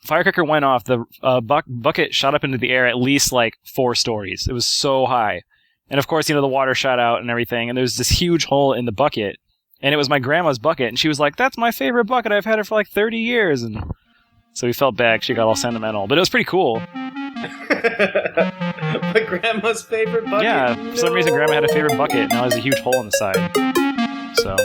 firecracker went off, the bucket shot up into the air at least like 4 stories. It was so high. And of course, the water shot out and everything, and there's this huge hole in the bucket, and it was my grandma's bucket, and she was like, "That's my favorite bucket. I've had it for like 30 years." And so we felt bad. She got all sentimental, but it was pretty cool. My grandma's favorite bucket? Yeah, for some reason Grandma had a favorite bucket, and now there's a huge hole in the side. So...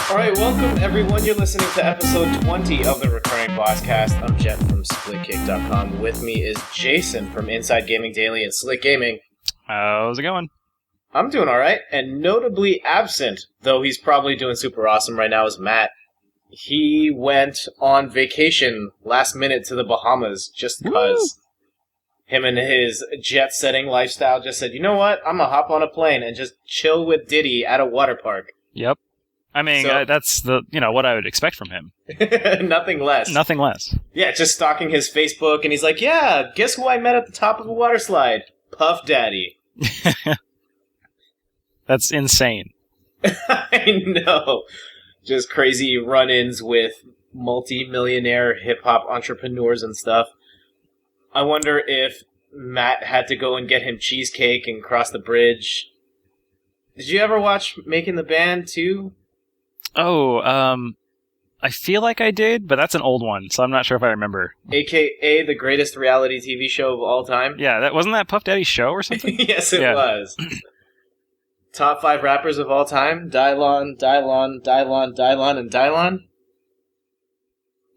Alright, welcome everyone. You're listening to episode 20 of the recurring Bosscast. I'm Jett from SplitKick.com. With me is Jason from Inside Gaming Daily and Slick Gaming. How's it going? I'm doing alright, and notably absent, though he's probably doing super awesome right now, is Matt. He went on vacation last minute to the Bahamas just because. Him and his jet-setting lifestyle just said, you know what, I'm gonna hop on a plane and just chill with Diddy at a water park. Yep. I mean, that's what I would expect from him. Nothing less. Nothing less. Yeah, just stalking his Facebook, and he's like, yeah, guess who I met at the top of a water slide? Puff Daddy. That's insane. I know. Just crazy run-ins with multi-millionaire hip-hop entrepreneurs and stuff. I wonder if Matt had to go and get him cheesecake and cross the bridge. Did you ever watch Making the Band too? Oh, I feel like I did, but that's an old one, so I'm not sure if I remember. AKA the greatest reality TV show of all time? Yeah, wasn't that Puff Daddy's show or something? Yes, it was. Top 5 rappers of all time? Dylon, and Dylon?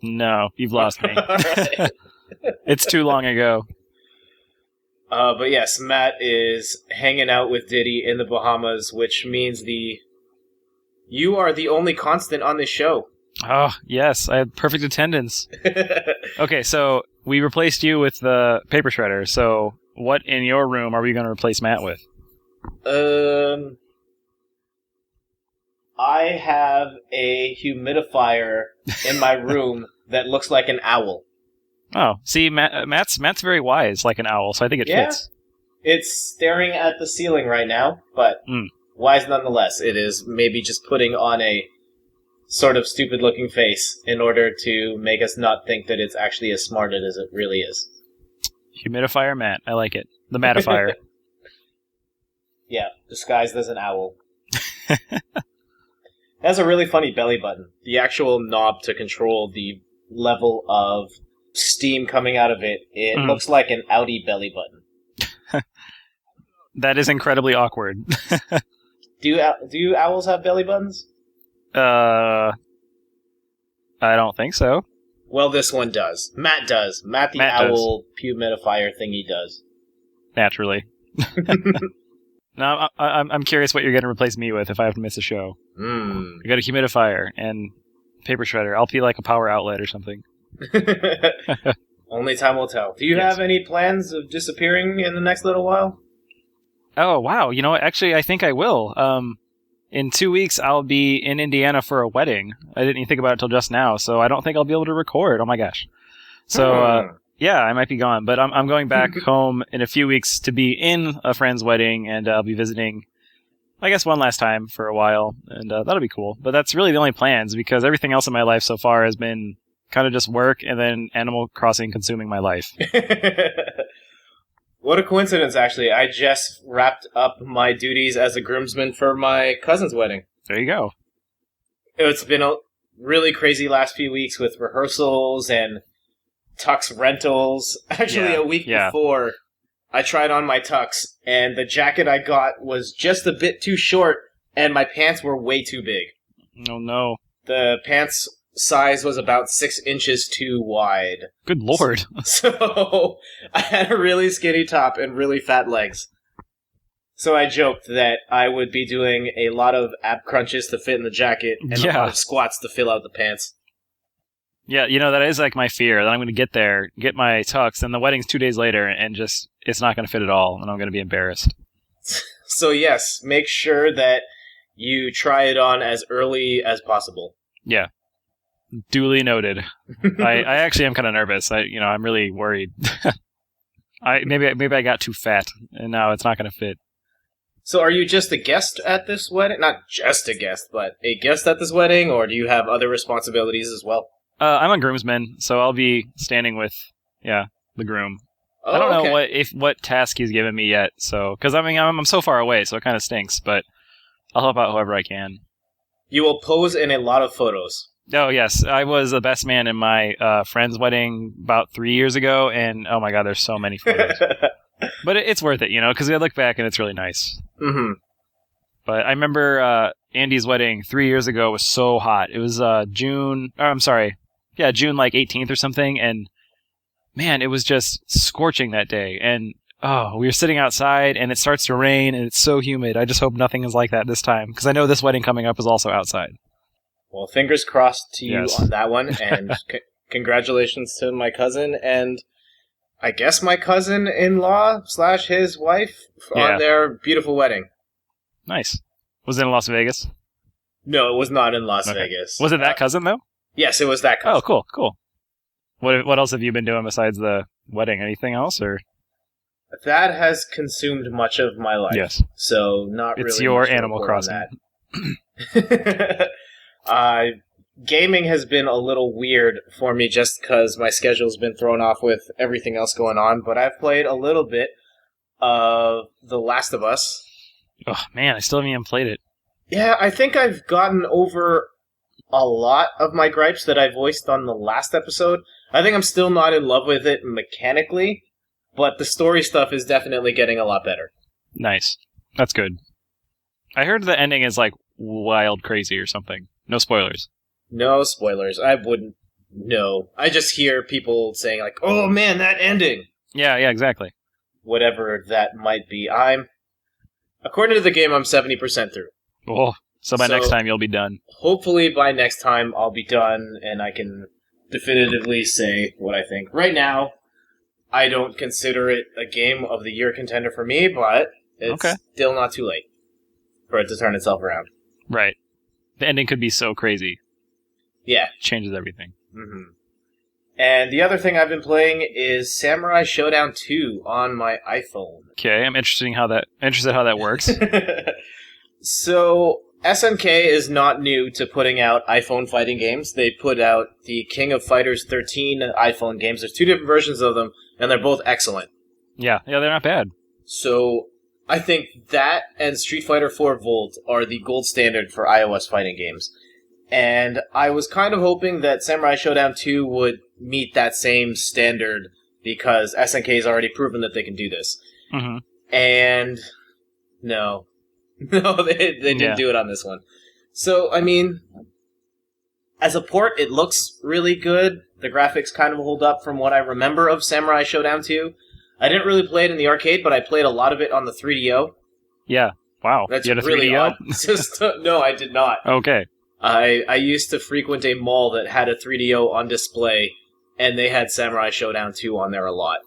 No, you've lost me. All right. It's too long ago. But yes, Matt is hanging out with Diddy in the Bahamas, which means you are the only constant on this show. Oh, yes, I had perfect attendance. Okay, so we replaced you with the paper shredder, so what in your room are we going to replace Matt with? I have a humidifier in my room that looks like an owl. Oh, see, Matt's very wise, like an owl, so I think it fits. It's staring at the ceiling right now, but wise nonetheless. It is maybe just putting on a sort of stupid-looking face in order to make us not think that it's actually as smart as it really is. Humidifier Matt, I like it. The Mattifier. Yeah, disguised as an owl. It has a really funny belly button. The actual knob to control the level of steam coming out of it, looks like an Audi belly button. That is incredibly awkward. Do owls have belly buttons? I don't think so. Well, this one does. Matt does. Matt the owl humidifier thingy does. Naturally. Now, I'm curious what you're going to replace me with if I have to miss a show. You got a humidifier and paper shredder. I'll be like a power outlet or something. Only time will tell. Do you have any plans of disappearing in the next little while? Oh, wow. You know what? Actually, I think I will. In 2 weeks, I'll be in Indiana for a wedding. I didn't even think about it until just now, so I don't think I'll be able to record. Oh my gosh. So, yeah, I might be gone, but I'm going back home in a few weeks to be in a friend's wedding, and I'll be visiting, I guess, one last time for a while, and that'll be cool. But that's really the only plans, because everything else in my life so far has been kind of just work and then Animal Crossing consuming my life. What a coincidence, actually. I just wrapped up my duties as a groomsman for my cousin's wedding. There you go. It's been a really crazy last few weeks with rehearsals and tux rentals. Actually, a week before, I tried on my tux, and the jacket I got was just a bit too short, and my pants were way too big. Oh, no. The pants size was about 6 inches too wide. Good lord. So I had a really skinny top and really fat legs. So I joked that I would be doing a lot of ab crunches to fit in the jacket and a lot of squats to fill out the pants. Yeah, that is like my fear, that I'm going to get there, get my tux, and the wedding's 2 days later, and just, it's not going to fit at all, and I'm going to be embarrassed. So yes, make sure that you try it on as early as possible. Yeah. Duly noted. I actually am kind of nervous. I'm really worried. Maybe I got too fat, and now it's not going to fit. So are you just a guest at this wedding? Not just a guest, but a guest at this wedding, or do you have other responsibilities as well? I'm a groomsman, so I'll be standing with, the groom. Oh, I don't know okay. what task he's given me yet, so because I'm so far away, so it kind of stinks. But I'll help out however I can. You will pose in a lot of photos. Oh yes, I was the best man in my friend's wedding about 3 years ago, and oh my god, there's so many photos. But it's worth it, because I look back and it's really nice. Mm-hmm. But I remember Andy's wedding 3 years ago was so hot. It was June like 18th or something, and man, it was just scorching that day. And we were sitting outside, and it starts to rain, and it's so humid. I just hope nothing is like that this time, because I know this wedding coming up is also outside. Well, fingers crossed to you Yes. on that one, and congratulations to my cousin, and I guess my cousin-in-law / his wife on their beautiful wedding. Nice. Was it in Las Vegas? No, it was not in Las Vegas. Was it that cousin, though? Yes, it was that cousin. Oh, cool. What else have you been doing besides the wedding? Anything else, or? That has consumed much of my life. Yes. So not really. It's your much to Animal report Crossing. on that. Gaming has been a little weird for me just because my schedule's been thrown off with everything else going on, but I've played a little bit of The Last of Us. Oh, man, I still haven't even played it. Yeah, I think I've gotten over a lot of my gripes that I voiced on the last episode. I think I'm still not in love with it mechanically, but the story stuff is definitely getting a lot better. Nice. That's good. I heard the ending is, like, wild crazy or something. No spoilers. No spoilers. I wouldn't know. I just hear people saying, like, oh man, that ending! Yeah, exactly. Whatever that might be. According to the game, I'm 70% through. Oh, so by next time you'll be done. Hopefully by next time I'll be done and I can definitively say what I think. Right now, I don't consider it a game of the year contender for me, but it's still not too late for it to turn itself around. Right. The ending could be so crazy. Yeah. Changes everything. Mm-hmm. And the other thing I've been playing is Samurai Showdown 2 on my iPhone. Okay, I'm interested how that works. So, SNK is not new to putting out iPhone fighting games. They put out the King of Fighters 13 iPhone games. There's 2 different versions of them, and they're both excellent. Yeah, they're not bad. So, I think that and Street Fighter 4 Volt are the gold standard for iOS fighting games. And I was kind of hoping that Samurai Showdown 2 would meet that same standard because SNK has already proven that they can do this. Mm-hmm. And no. No, they didn't do it on this one. So, I mean, as a port, it looks really good. The graphics kind of hold up from what I remember of Samurai Showdown 2. I didn't really play it in the arcade, but I played a lot of it on the 3DO. Yeah. Wow. That's you had a really 3DO? odd. No, I did not. Okay. I used to frequent a mall that had a 3DO on display, and they had Samurai Showdown 2 on there a lot.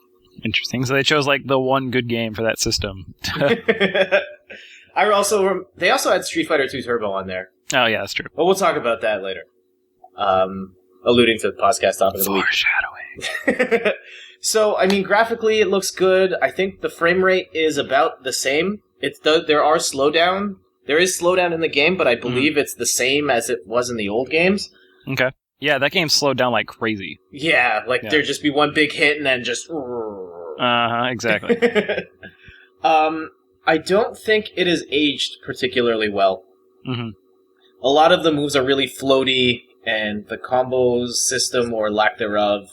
Interesting. So they chose, like, the one good game for that system. They also had Street Fighter 2 Turbo on there. Oh, yeah, that's true. But we'll talk about that later. Alluding to the podcast topic of the week. Foreshadowing. So, I mean, graphically it looks good. I think the frame rate is about the same. There is slowdown in the game, but I believe it's the same as it was in the old games. Okay. Yeah, that game slowed down like crazy. Yeah, there'd just be one big hit and then just... Uh-huh, exactly. I don't think it is aged particularly well. Mm-hmm. A lot of the moves are really floaty, and the combos system, or lack thereof,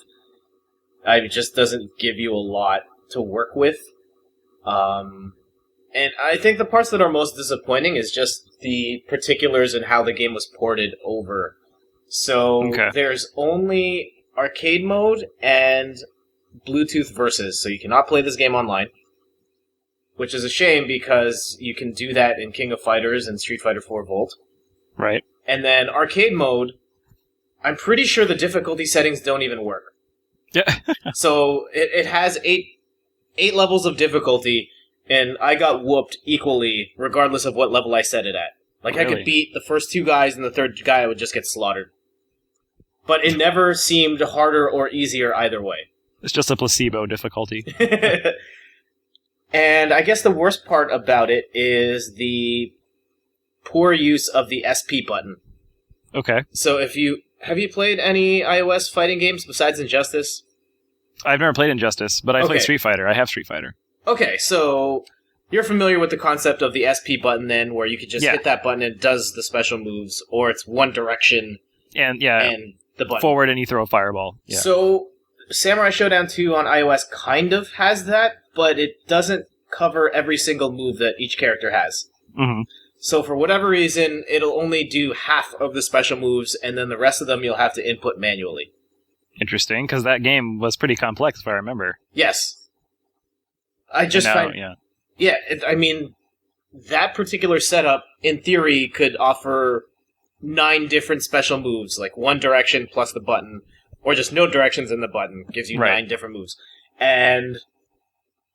it just doesn't give you a lot to work with. And I think the parts that are most disappointing is just the particulars and how the game was ported over. So there's only arcade mode and Bluetooth versus, so you cannot play this game online. Which is a shame because you can do that in King of Fighters and Street Fighter 4 Volt. Right. And then arcade mode, I'm pretty sure the difficulty settings don't even work. Yeah. So it has eight levels of difficulty, and I got whooped equally regardless of what level I set it at. Like, really? I could beat the first 2 guys, and the third guy would just get slaughtered. but it never seemed harder or easier either way. It's just a placebo difficulty. And I guess the worst part about it is the poor use of the SP button. Okay. So have you played any iOS fighting games besides Injustice? I've never played Injustice, but I played Street Fighter. I have Street Fighter. Okay, so you're familiar with the concept of the SP button then, where you could just hit that button and it does the special moves, or it's one direction and the button. Forward and you throw a fireball. Yeah. So Samurai Showdown 2 on iOS kind of has that, but it doesn't cover every single move that each character has. Mm-hmm. So for whatever reason, it'll only do half of the special moves, and then the rest of them you'll have to input manually. Interesting, because that game was pretty complex, if I remember. Yes. I just find... Yeah, I mean, that particular setup, in theory, could offer 9 different special moves, like one direction plus the button, or just no directions in the button, gives you 9 different moves. And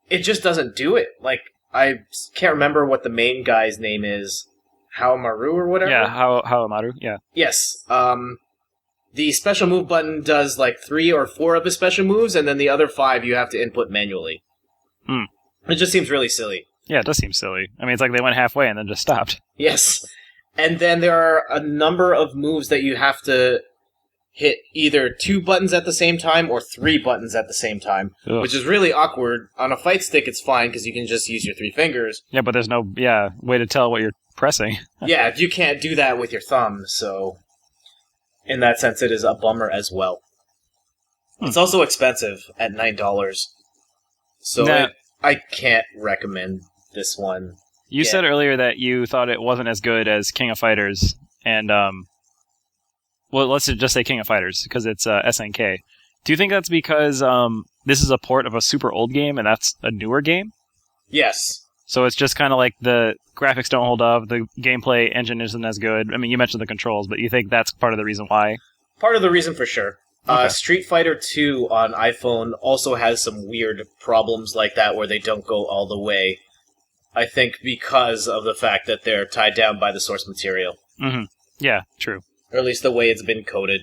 it just doesn't do it. Like, I can't remember what the main guy's name is. Haomaru or whatever? Yeah, Haomaru, yeah. Yes. The special move button does like 3 or 4 of his special moves, and then the other 5 you have to input manually. Hmm. It just seems really silly. Yeah, it does seem silly. I mean, it's like they went halfway and then just stopped. Yes. And then there are a number of moves that you have to hit either 2 buttons at the same time or 3 buttons at the same time, which is really awkward. On a fight stick, it's fine because you can just use your 3 fingers. Yeah, but there's no way to tell what you're pressing. Yeah, you can't do that with your thumb, so in that sense, it is a bummer as well. It's also expensive at $9, so I can't recommend this one. You said earlier that you thought it wasn't as good as King of Fighters, and well, let's just say King of Fighters, because it's SNK. Do you think that's because this is a port of a super old game, and that's a newer game? Yes. So it's just kind of like the graphics don't hold up, the gameplay engine isn't as good. I mean, you mentioned the controls, but you think that's part of the reason why? Part of the reason for sure. Okay. Street Fighter 2 on iPhone also has some weird problems like that where they don't go all the way. I think because of the fact that they're tied down by the source material. Mm-hmm. Yeah, true. Or at least the way it's been coded.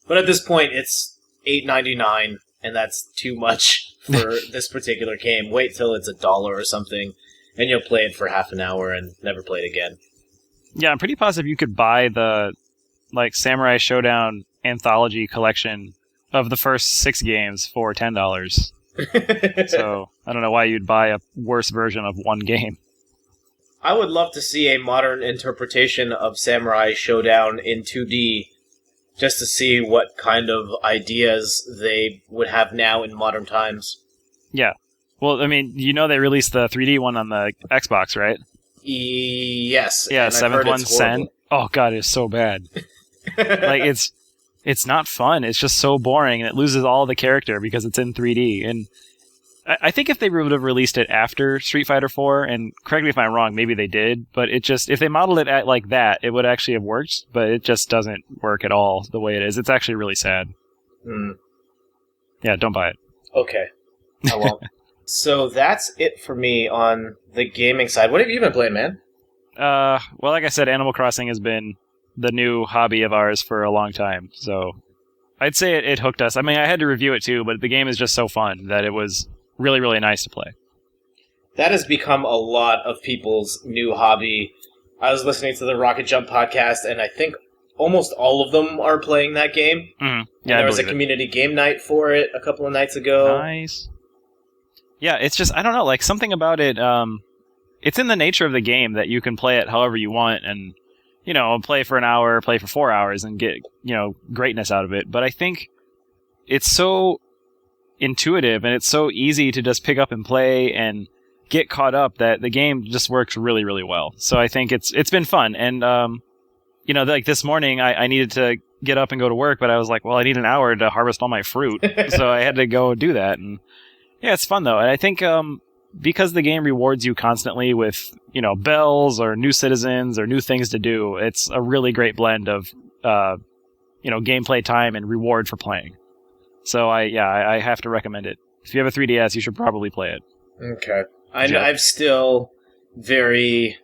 But at this point, it's $8.99, and that's too much for this particular game. Wait till it's $1 or something, and you'll play it for half an hour and never play it again. Yeah, I'm pretty positive you could buy the Samurai Showdown Anthology collection of the first 6 games for $10. So, I don't know why you'd buy a worse version of one game. I would love to see a modern interpretation of Samurai Showdown in 2D, just to see what kind of ideas they would have now in modern times. Yeah. Well, I mean, they released the 3D one on the Xbox, right? Yes. Yeah, 7th one, Sen. Oh god, it's so bad. It's not fun. It's just so boring, and it loses all the character because it's in 3D. And I think if they would have released it after Street Fighter 4, and correct me if I'm wrong, maybe they did, but if they modeled it at like that, it would actually have worked, but it just doesn't work at all the way it is. It's actually really sad. Yeah, don't buy it. Okay. I won't. So that's it for me on the gaming side. What have you been playing, man? Well, like I said, Animal Crossing has been the new hobby of ours for a long time, so I'd say it hooked us. I mean, I had to review it too, but the game is just so fun that it was really, really nice to play. That has become a lot of people's new hobby. I was listening to the Rocket Jump podcast, and I think almost all of them are playing that game. Mm-hmm. Yeah, there was a community game night for it a couple of nights ago. Nice. Yeah, it's just, I don't know, something about it, it's in the nature of the game that you can play it however you want, and, play for an hour, play for 4 hours, and get, greatness out of it. But I think it's so intuitive, and it's so easy to just pick up and play and get caught up that the game just works really, really well. So I think it's been fun. And, this morning I needed to get up and go to work, but I was like, well, I need an hour to harvest all my fruit. So I had to go do that. And yeah, it's fun though. And I think, because the game rewards you constantly with, bells or new citizens or new things to do, it's a really great blend of, gameplay time and reward for playing. So I have to recommend it. If you have a 3DS, you should probably play it. Okay. I'm still very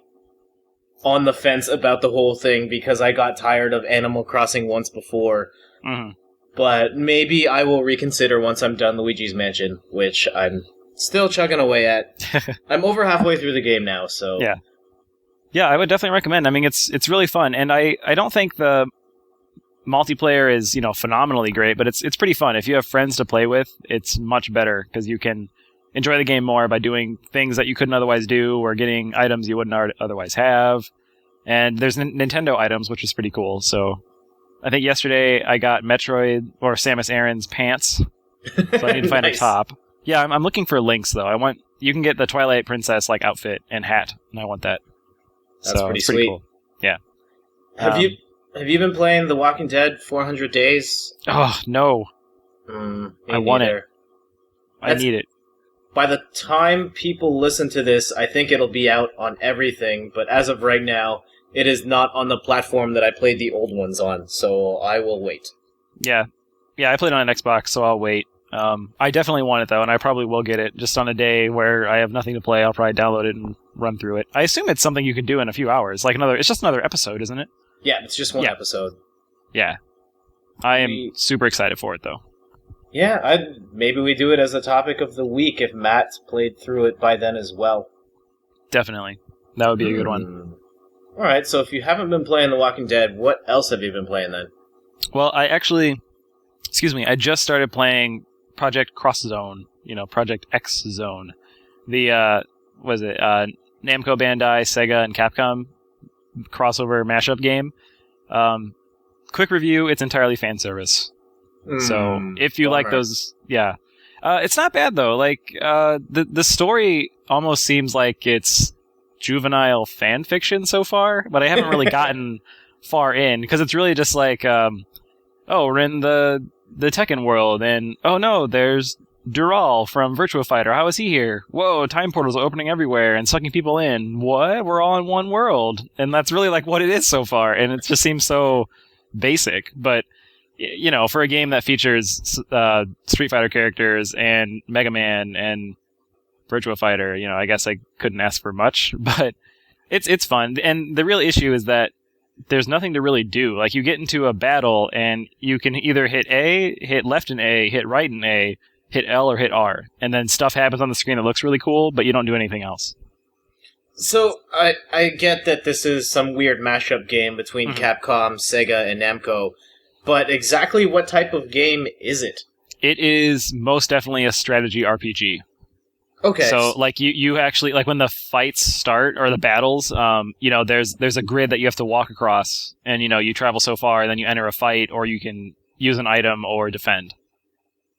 on the fence about the whole thing because I got tired of Animal Crossing once before. Mm-hmm. But maybe I will reconsider once I'm done Luigi's Mansion, which I'm still chugging away at. I'm over halfway through the game now, so... Yeah, I would definitely recommend. I mean, it's really fun, and I don't think the multiplayer is, phenomenally great, but it's pretty fun. If you have friends to play with, it's much better, because you can enjoy the game more by doing things that you couldn't otherwise do, or getting items you wouldn't otherwise have. And there's Nintendo items, which is pretty cool, so... I think yesterday I got Metroid or Samus Aran's pants, so I need to find Nice. a top. Yeah, I'm looking for links though. You can get the Twilight Princess outfit and hat, and I want that. That's so pretty it's sweet. Cool. Yeah. Have you been playing The Walking Dead 400 Days? Oh no, I want it. I need it. By the time people listen to this, I think it'll be out on everything, but as of right now, it is not on the platform that I played the old ones on, so I will wait. Yeah, I played on an Xbox, so I'll wait. I definitely want it though, and I probably will get it just on a day where I have nothing to play. I'll probably download it and run through it. I assume it's something you can do in a few hours. It's just another episode, isn't it? Yeah, it's just one episode. Yeah. I am super excited for it though. Yeah, maybe we do it as a topic of the week if Matt played through it by then as well. Definitely. That would be a good one. Alright, so if you haven't been playing The Walking Dead, what else have you been playing then? Well, I just started playing Project Cross Zone, Project X Zone. The, Namco Bandai, Sega, and Capcom crossover mashup game. Quick review, it's entirely fan service. So, if you like those, it's not bad though. The story almost seems like it's juvenile fan fiction so far, but I haven't really gotten far in, because it's really just we're in the Tekken world, and oh no, there's Dural from Virtua Fighter. How is he here? Whoa, time portals are opening everywhere and sucking people in. What? We're all in one world. And that's really what it is so far, and it just seems so basic, but for a game that features Street Fighter characters and Mega Man and Virtua Fighter, I guess I couldn't ask for much, but it's fun. And the real issue is that there's nothing to really do. You get into a battle and you can either hit A, hit left in A, hit right in A, hit L, or hit R, and then stuff happens on the screen that looks really cool, but you don't do anything else. So, I get that this is some weird mashup game between Capcom, Sega, and Namco, but exactly what type of game is it? It is most definitely a strategy RPG. Okay. So, you actually, when the fights start, or the battles, there's a grid that you have to walk across, and, you travel so far, and then you enter a fight, or you can use an item or defend.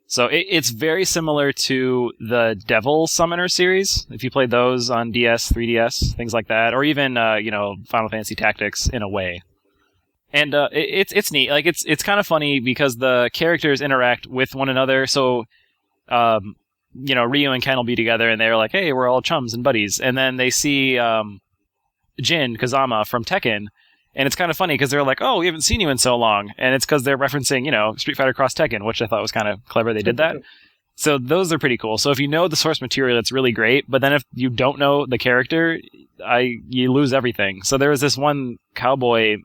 So, it's very similar to the Devil Summoner series, if you played those on DS, 3DS, things like that, or even, Final Fantasy Tactics in a way. And it's neat. It's kind of funny because the characters interact with one another. So, Ryu and Ken will be together, and they're like, "Hey, we're all chums and buddies." And then they see Jin Kazama from Tekken, and it's kind of funny because they're like, "Oh, we haven't seen you in so long," and it's because they're referencing, Street Fighter Cross Tekken, which I thought was kind of clever. They did that. So those are pretty cool. So if you know the source material, it's really great. But then if you don't know the character, you lose everything. So there was this one cowboy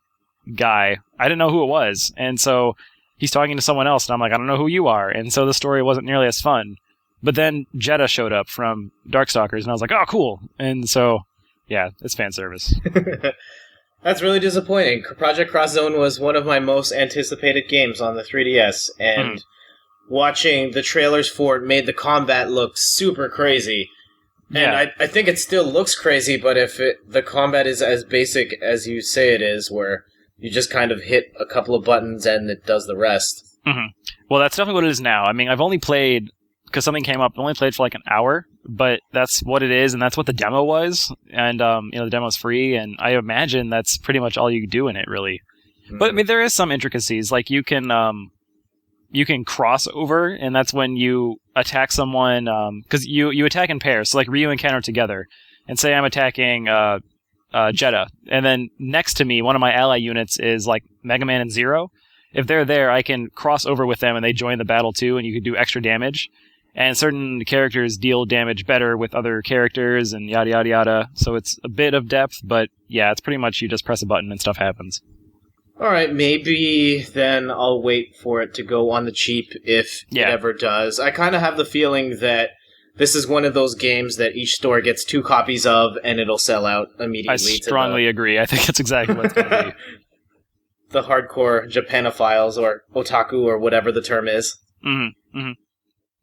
guy. I didn't know who it was. And so he's talking to someone else, and I'm like, I don't know who you are. And so the story wasn't nearly as fun. But then Jetta showed up from Darkstalkers, and I was like, oh, cool. And so, yeah, it's fan service. That's really disappointing. Project Cross Zone was one of my most anticipated games on the 3DS, and watching the trailers for it made the combat look super crazy. And I think it still looks crazy, but if the combat is as basic as you say it is, where you just kind of hit a couple of buttons and it does the rest. Mm-hmm. Well, that's definitely what it is now. I mean, I've only played, because something came up, I only played for an hour, but that's what it is, and that's what the demo was. And, the demo's free, and I imagine that's pretty much all you do in it, really. Mm-hmm. But, I mean, there is some intricacies. You can cross over, and that's when you attack someone, because you attack in pairs. So, Ryu and Ken are together, and say I'm attacking Jetta, and then next to me, one of my ally units is Mega Man and Zero. If they're there, I can cross over with them, and they join the battle too, and you can do extra damage. And certain characters deal damage better with other characters, and yada yada yada. So it's a bit of depth, but yeah, it's pretty much you just press a button and stuff happens. All right, maybe then I'll wait for it to go on the cheap if it ever does. I kind of have the feeling that this is one of those games that each store gets 2 copies of, and it'll sell out immediately. I strongly agree. I think that's exactly what it's going to be. The hardcore Japanophiles or otaku or whatever the term is. Mm-hmm. Mm-hmm.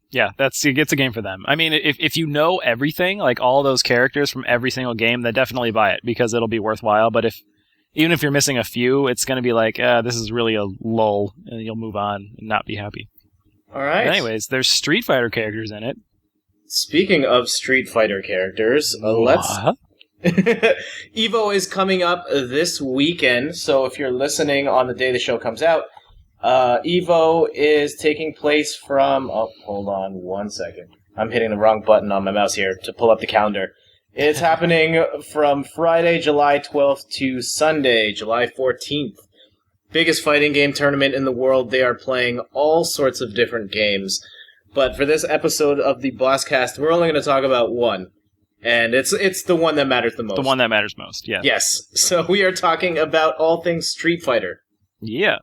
Yeah, it's a game for them. I mean, if you know everything, like all those characters from every single game, then definitely buy it because it'll be worthwhile. But even if you're missing a few, it's going to be like, this is really a lull, and you'll move on and not be happy. All right. But anyways, there's Street Fighter characters in it. Speaking of Street Fighter characters, EVO is coming up this weekend, so if you're listening on the day the show comes out, EVO is taking place from... Oh, hold on 1 second. I'm hitting the wrong button on my mouse here to pull up the calendar. It's happening from Friday, July 12th to Sunday, July 14th. Biggest fighting game tournament in the world. They are playing all sorts of different games. But for this episode of the Bosscast, we're only going to talk about one. And it's the one that matters the most. The one that matters most, yeah. Yes. So we are talking about all things Street Fighter. Yeah.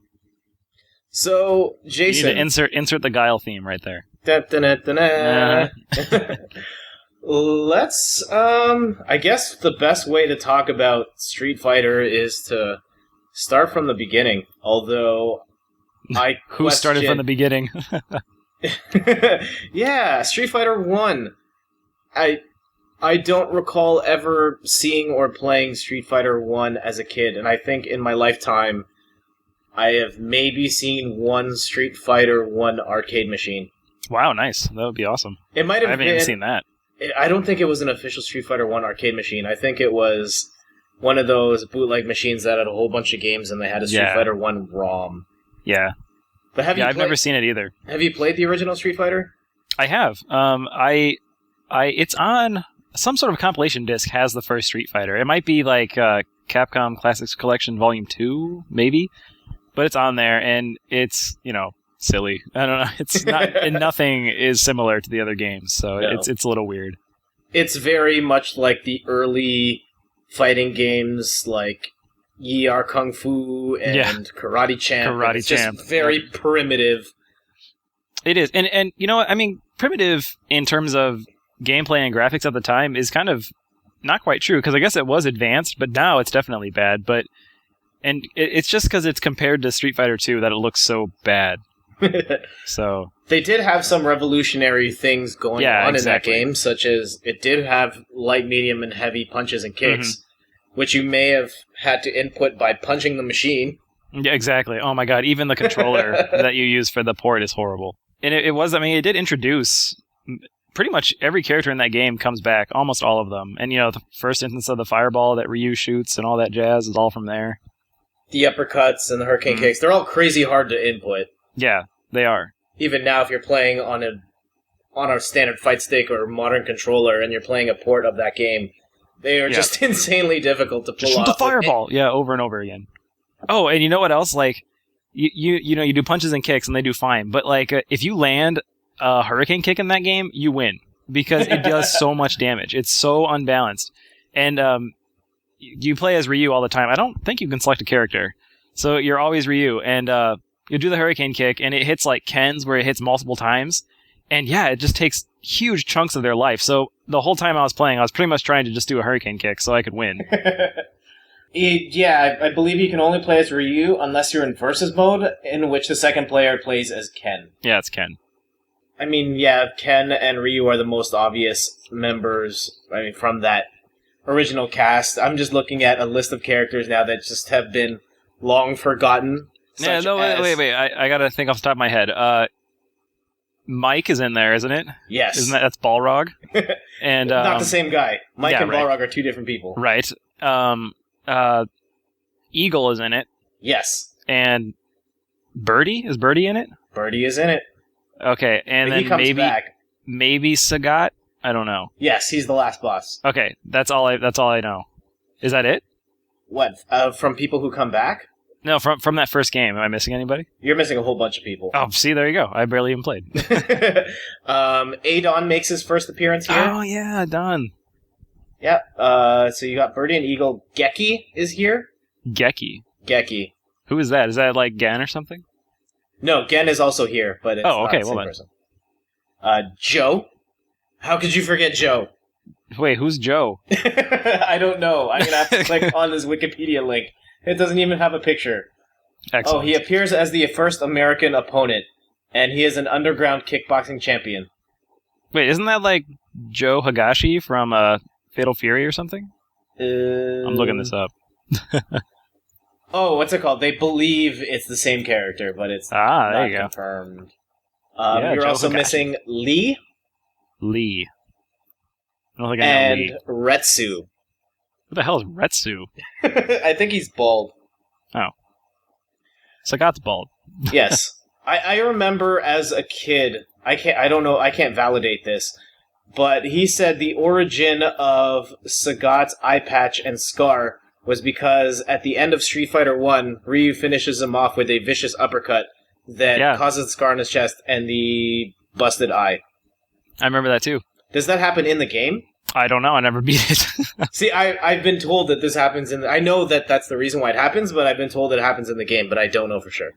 So, Jason... You need to insert the Guile theme right there. Let's, I guess the best way to talk about Street Fighter is to start from the beginning. Although, Who started from the beginning? Yeah, Street Fighter 1. I don't recall ever seeing or playing Street Fighter 1 as a kid, and I think in my lifetime I have maybe seen one Street Fighter 1 arcade machine. Wow, nice. That would be awesome. It might have I haven't even seen that. I don't think it was an official Street Fighter 1 arcade machine. I think it was one of those bootleg machines that had a whole bunch of games and they had a Street Fighter 1 ROM. Yeah. But I've never seen it either. Have you played the original Street Fighter? I have. It's on some sort of compilation disc has the first Street Fighter. It might be like Capcom Classics Collection Volume 2, maybe. But it's on there, and it's, silly. I don't know. It's not, and nothing is similar to the other games, so no. It's a little weird. It's very much like the early fighting games, like Yi Are Kung Fu and Karate Champ. It's just very primitive. It is, and you know what? I mean, primitive in terms of gameplay and graphics at the time is kind of not quite true, because I guess it was advanced, but now it's definitely bad. And it's just because it's compared to Street Fighter 2 that it looks so bad. So they did have some revolutionary things going on in that game, such as it did have light, medium, and heavy punches and kicks, which you may have had to input by punching the machine. Yeah, exactly. Oh my god, even the controller that you use for the port is horrible. And it did introduce... Pretty much every character in that game comes back, almost all of them. And, the first instance of the fireball that Ryu shoots and all that jazz is all from there. The uppercuts and the hurricane kicks, they're all crazy hard to input. Yeah, they are. Even now, if you're playing on a standard fight stick or modern controller and you're playing a port of that game, they are just insanely difficult to pull off. Shoot the fireball! Yeah, over and over again. Oh, and you know what else? Like, you do punches and kicks and they do fine. But, like, if you land a hurricane kick in that game, you win. Because it does so much damage. It's so unbalanced. And you play as Ryu all the time. I don't think you can select a character. So you're always Ryu. And you do the hurricane kick, and it hits like Ken's, where it hits multiple times. And yeah, it just takes huge chunks of their life. So the whole time I was playing, I was pretty much trying to just do a hurricane kick so I could win. Yeah, I believe you can only play as Ryu unless you're in versus mode, in which the second player plays as Ken. Yeah, it's Ken. I mean, yeah, Ken and Ryu are the most obvious members, from that original cast. I'm just looking at a list of characters now that just have been long forgotten. Yeah, no, wait. I gotta think off the top of my head. Mike is in there, isn't it? Yes. That's Balrog? And not the same guy. Mike and Balrog are two different people. Right. Eagle is in it. Yes. And Birdie? Is Birdie in it? Birdie is in it. Okay, and then maybe Sagat? I don't know. Yes, he's the last boss. Okay, that's all I know. Is that it? What? From people who come back? No, from that first game. Am I missing anybody? You're missing a whole bunch of people. Oh, see, there you go. I barely even played. Adon makes his first appearance here. Oh, yeah, Don. Yep. So you got Birdie and Eagle. Geki is here. Geki. Who is that? Is that like Gan or something? No, Gen is also here, but it's not the same person. Joe? How could you forget Joe? Wait, who's Joe? I don't know. I'm going to have to click on this Wikipedia link. It doesn't even have a picture. Excellent. Oh, he appears as the first American opponent, and he is an underground kickboxing champion. Wait, isn't that like Joe Higashi from Fatal Fury or something? I'm looking this up. Oh, what's it called? They believe it's the same character, but it's there not you go. confirmed. Yeah, you're Joe also Higashi. missing Lee I don't think I know and Lee. Retsu. Who the hell is Retsu? I think he's bald. Sagat's bald. Yes. I remember as a kid, I can't validate this, but he said the origin of Sagat's eye patch and scar was because at the end of Street Fighter 1, Ryu finishes him off with a vicious uppercut that causes the scar on his chest and the busted eye. I remember that too. Does that happen in the game? I don't know. I never beat it. See, I've been told that this happens I know that that's the reason why it happens, but I've been told that it happens in the game, but I don't know for sure.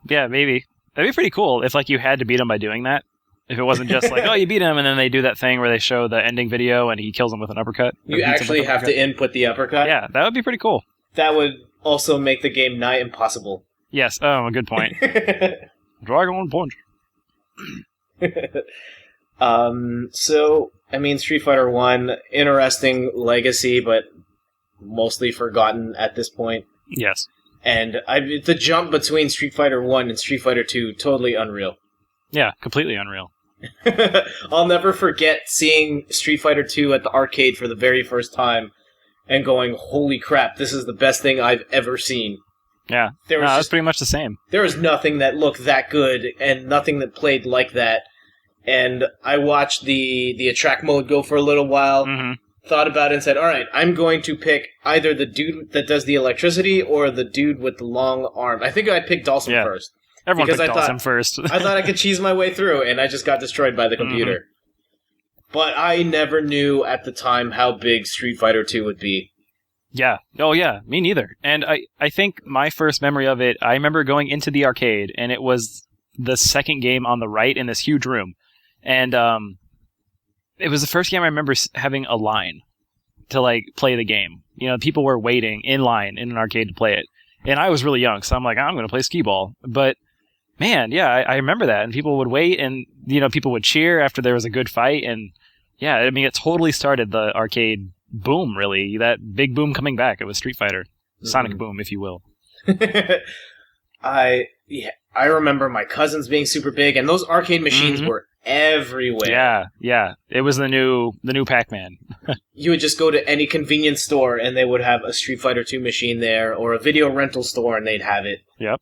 Yeah, maybe. That'd be pretty cool if like you had to beat him by doing that. If it wasn't just like, oh, you beat him, and then they do that thing where they show the ending video and he kills him with an uppercut. You actually have to input the uppercut? Yeah, that would be pretty cool. That would also make the game nigh impossible. Yes. Oh, a good point. Dragon Punch. So, I mean, Street Fighter 1, interesting legacy, but mostly forgotten at this point. Yes. And the jump between Street Fighter 1 and Street Fighter 2, totally unreal. Yeah, completely unreal. I'll never forget seeing Street Fighter 2 at the arcade for the very first time and going, holy crap, this is the best thing I've ever seen. Yeah, that's pretty much the same. There was nothing that looked that good and nothing that played like that. And I watched the attract mode go for a little while, thought about it and said, all right, I'm going to pick either the dude that does the electricity or the dude with the long arm. I think I picked Dawson first. Everyone picked Dawson first. I thought I could cheese my way through, and I just got destroyed by the computer. But I never knew at the time how big Street Fighter 2 would be. Yeah. Oh, yeah. Me neither. And I think my first memory of it, I remember going into the arcade, and it was the second game on the right in this huge room. And it was the first game I remember having a line to like play the game. You know, people were waiting in line in an arcade to play it. And I was really young, so I'm like, I'm going to play skee-ball. But man, yeah, I remember that. And people would wait, and you know, people would cheer after there was a good fight. And yeah, I mean, it totally started the arcade boom, really. That big boom coming back. It was Street Fighter. Sonic boom, if you will. I remember my cousins being super big, and those arcade machines were everywhere. Yeah. It was the new Pac-Man. You would just go to any convenience store, and they would have a Street Fighter 2 machine there, or a video rental store, and they'd have it. Yep.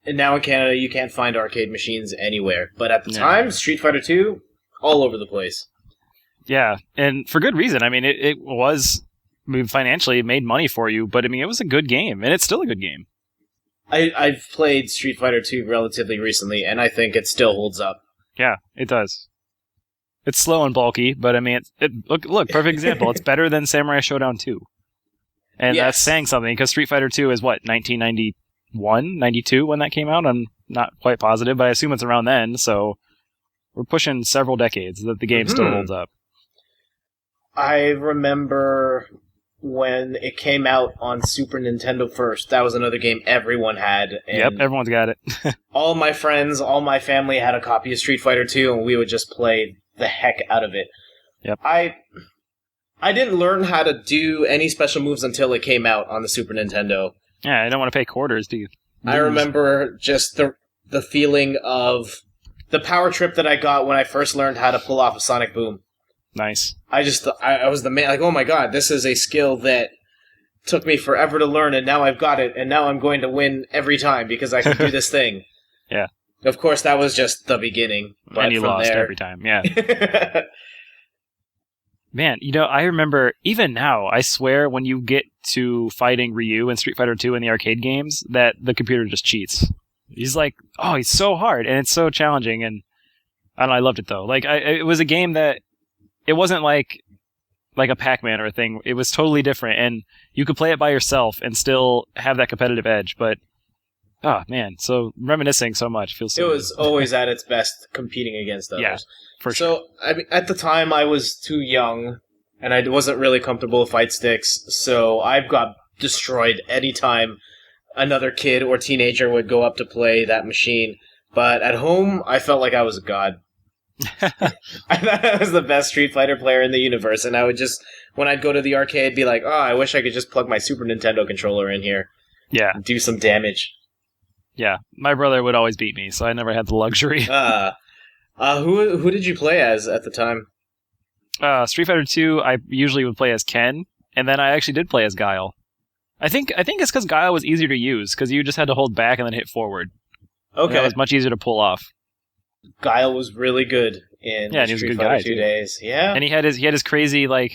And now in Canada, you can't find arcade machines anywhere. But at the time, Street Fighter 2, all over the place. Yeah, and for good reason. I mean, it was financially made money for you, but I mean, it was a good game, and it's still a good game. I've played Street Fighter 2 relatively recently, and I think it still holds up. Yeah, it does. It's slow and bulky, but I mean, look, perfect example. It's better than Samurai Showdown 2. And that's saying something, because Street Fighter 2 is, 1991, 92 when that came out? I'm not quite positive, but I assume it's around then, so we're pushing several decades that the game still holds up. I remember when it came out on Super Nintendo first. That was another game everyone had. And yep, everyone's got it. all my friends, all my family had a copy of Street Fighter 2, and we would just play the heck out of it. Yep. I didn't learn how to do any special moves until it came out on the Super Nintendo. Yeah, I don't want to pay quarters, do you? I remember just the feeling of the power trip that I got when I first learned how to pull off a Sonic Boom. Nice. I was the man, like, oh my god, this is a skill that took me forever to learn, and now I've got it, and now I'm going to win every time because I can do this thing. Yeah. Of course, that was just the beginning. But and you lost every time, yeah. Man, you know, I remember, even now, I swear when you get to fighting Ryu in Street Fighter 2 in the arcade games, that the computer just cheats. He's like, oh, he's so hard, and it's so challenging, and I don't know, I loved it, though. Like, it was a game that, it wasn't like a Pac-Man or a thing. It was totally different, and you could play it by yourself and still have that competitive edge, but Oh, man. So reminiscing so much. Feels so It was always at its best competing against others. Yeah, for sure. So, I mean, at the time, I was too young, and I wasn't really comfortable with fight sticks, so I got destroyed anytime another kid or teenager would go up to play that machine. But at home, I felt like I was a god. I thought I was the best Street Fighter player in the universe, and I would just, when I'd go to the arcade, be like, oh, I wish I could just plug my Super Nintendo controller in here Yeah. and do some damage. Yeah. My brother would always beat me, so I never had the luxury. Who did you play as at the time? Street Fighter 2, I usually would play as Ken, and then I actually did play as Guile. I think it's because Guile was easier to use, because you just had to hold back and then hit forward. Okay. And it was much easier to pull off. Guile was really good in Yeah, and he was a Street good Fighter guy, 2 too. days. Yeah. And he had his crazy, like,